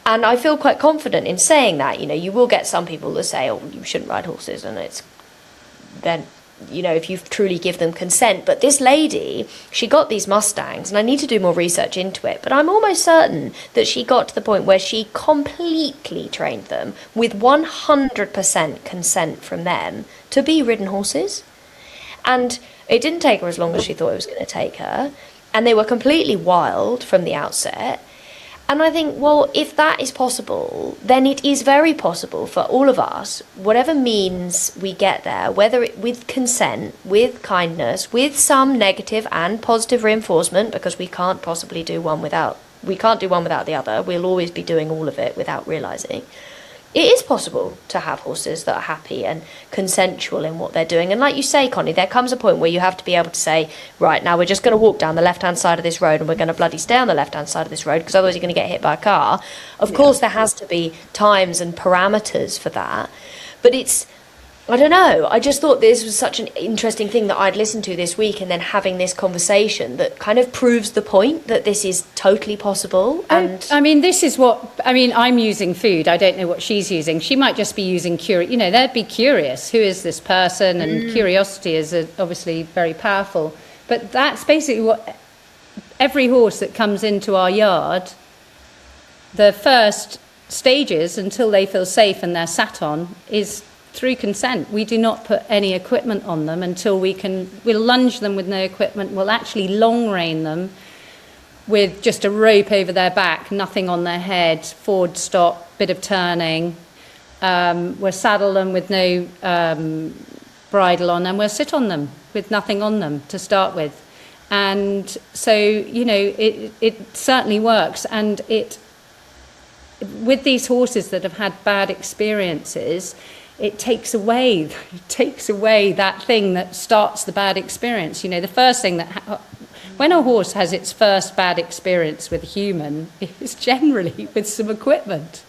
[SPEAKER 2] And I feel quite confident in saying that. You will get some people that say, oh, you shouldn't ride horses, and if you truly give them consent. But this lady, she got these Mustangs, and I need to do more research into it, but I'm almost certain that she got to the point where she completely trained them with 100% consent from them to be ridden horses. And it didn't take her as long as she thought it was going to take her, and they were completely wild from the outset. And I think, well, if that is possible, then it is very possible for all of us, whatever means we get there, whether it with consent, with kindness, with some negative and positive reinforcement, because we can't do one without the other. We'll always be doing all of it without realising. It is possible to have horses that are happy and consensual in what they're doing. And like you say, Connie, there comes a point where you have to be able to say, right, now we're just going to walk down the left-hand side of this road, and we're going to bloody stay on the left-hand side of this road, because otherwise you're going to get hit by a car. Of course, there has to be times and parameters for that. But I don't know. I just thought this was such an interesting thing that I'd listened to this week, and then having this conversation that kind of proves the point that this is totally possible. And
[SPEAKER 1] I'm using food. I don't know what she's using. She might just be using they'd be curious. Who is this person? And curiosity is obviously very powerful. But that's basically what every horse that comes into our yard, the first stages until they feel safe and they're sat on is through consent. We do not put any equipment on them until we'll lunge them with no equipment. We'll actually long rein them with just a rope over their back, nothing on their head, forward stop, bit of turning. We'll saddle them with no bridle on, and we'll sit on them. with nothing on them to start with. And so, it certainly works. And with these horses that have had bad experiences, it takes away that thing that starts the bad experience. The first thing when a horse has its first bad experience with a human, it's generally with some equipment.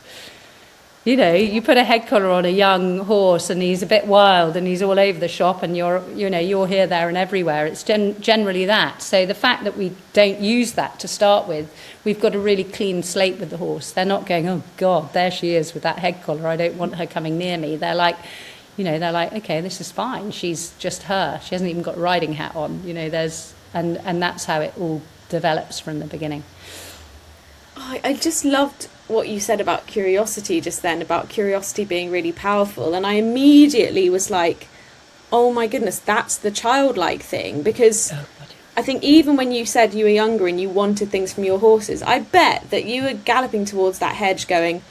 [SPEAKER 1] You put a head collar on a young horse and he's a bit wild and he's all over the shop and you're here, there and everywhere. It's generally that. So the fact that we don't use that to start with, we've got a really clean slate with the horse. They're not going, oh God, there she is with that head collar. I don't want her coming near me. They're like, okay, this is fine. She's just her. She hasn't even got a riding hat on. And that's how it all develops from the beginning.
[SPEAKER 3] I just loved what you said about curiosity just then, about curiosity being really powerful. And I immediately was like, oh my goodness, that's the childlike thing. Because I think even when you said you were younger and you wanted things from your horses, I bet that you were galloping towards that hedge going,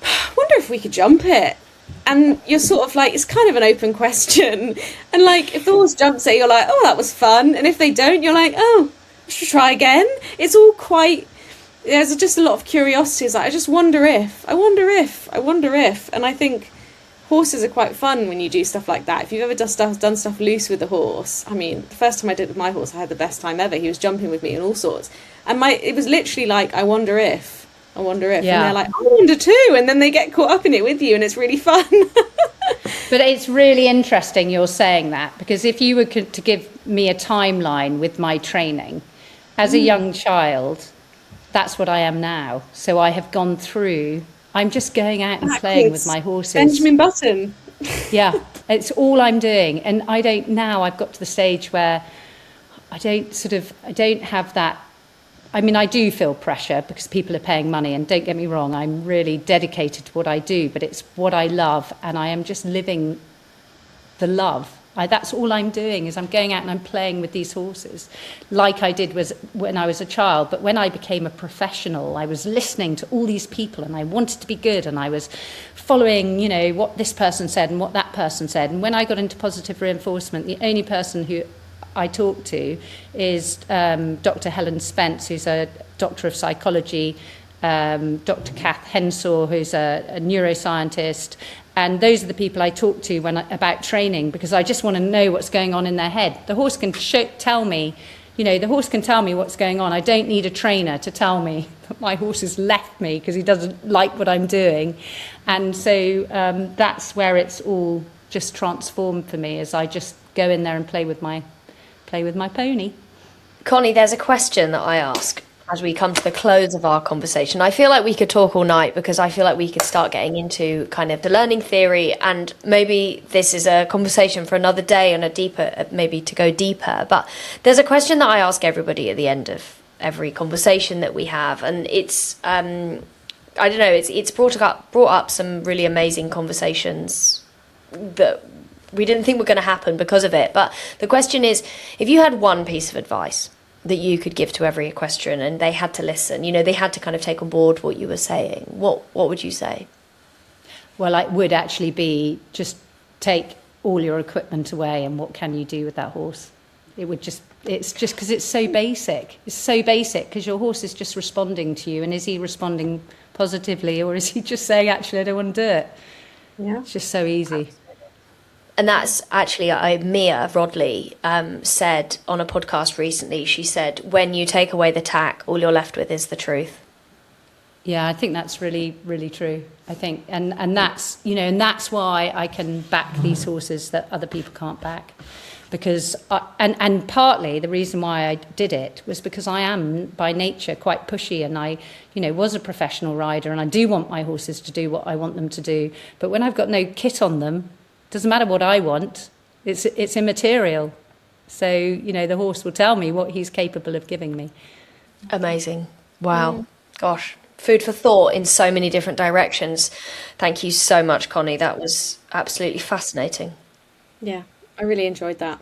[SPEAKER 3] I wonder if we could jump it. And you're sort of like, it's kind of an open question. And like, if the horse jumps it, you're like, oh, that was fun. And if they don't, you're like, oh, we should try again. It's all quite... There's just a lot of curiosity. It's like, I just wonder if. And I think horses are quite fun when you do stuff like that. If you've ever done stuff loose with a horse, I mean, the first time I did it with my horse, I had the best time ever. He was jumping with me and all sorts. And it was literally like, I wonder if. Yeah. And they're like, I wonder too. And then they get caught up in it with you and it's really fun.
[SPEAKER 1] But it's really interesting you're saying that, because if you were to give me a timeline with my training, as a young child, that's what I am now. So I have gone through, I'm just going out and playing with my horses.
[SPEAKER 3] Benjamin Button.
[SPEAKER 1] Yeah, it's all I'm doing. And I've got to the stage where I don't have that. I mean, I do feel pressure because people are paying money, and don't get me wrong, I'm really dedicated to what I do, but it's what I love, and I am just living the love. That's all I'm doing, is I'm going out and I'm playing with these horses like I did when I was a child. But when I became a professional, I was listening to all these people and I wanted to be good, and I was following, what this person said and what that person said. And when I got into positive reinforcement, the only person who I talk to is Dr. Helen Spence, who's a doctor of psychology, Dr. Kath Henshaw, who's a neuroscientist, and those are the people I talk to about training, because I just want to know what's going on in their head. The horse can tell me, what's going on. I don't need a trainer to tell me that my horse has left me because he doesn't like what I'm doing. And so that's where it's all just transformed for me, as I just go in there and play with my pony.
[SPEAKER 2] Connie, there's a question that I ask as we come to the close of our conversation. I feel like we could talk all night, because I feel like we could start getting into kind of the learning theory, and maybe this is a conversation for another day and maybe to go deeper. But there's a question that I ask everybody at the end of every conversation that we have, and it's it's brought up some really amazing conversations that we didn't think were going to happen because of it. But the question is, if you had one piece of advice that you could give to every equestrian and they had to listen, they had to kind of take on board what you were saying, what would you say?
[SPEAKER 1] Well, it would actually be just take all your equipment away, and what can you do with that horse? It's just because it's so basic. It's so basic because your horse is just responding to you, and is he responding positively, or is he just saying, actually, I don't want to do it?
[SPEAKER 3] Yeah.
[SPEAKER 1] It's just so easy.
[SPEAKER 2] And that's actually, Mia Rodley said on a podcast recently, she said, when you take away the tack, all you're left with is the truth.
[SPEAKER 1] Yeah, I think that's really, really true. I think, and that's, and that's why I can back these horses that other people can't back. Because, and partly the reason why I did it was because I am by nature quite pushy, and I, was a professional rider, and I do want my horses to do what I want them to do. But when I've got no kit on them, doesn't matter what I want, it's immaterial. So, the horse will tell me what he's capable of giving me.
[SPEAKER 2] Amazing. Wow. Gosh, food for thought in so many different directions. Thank you so much, Connie. That was absolutely fascinating.
[SPEAKER 3] Yeah, I really enjoyed that.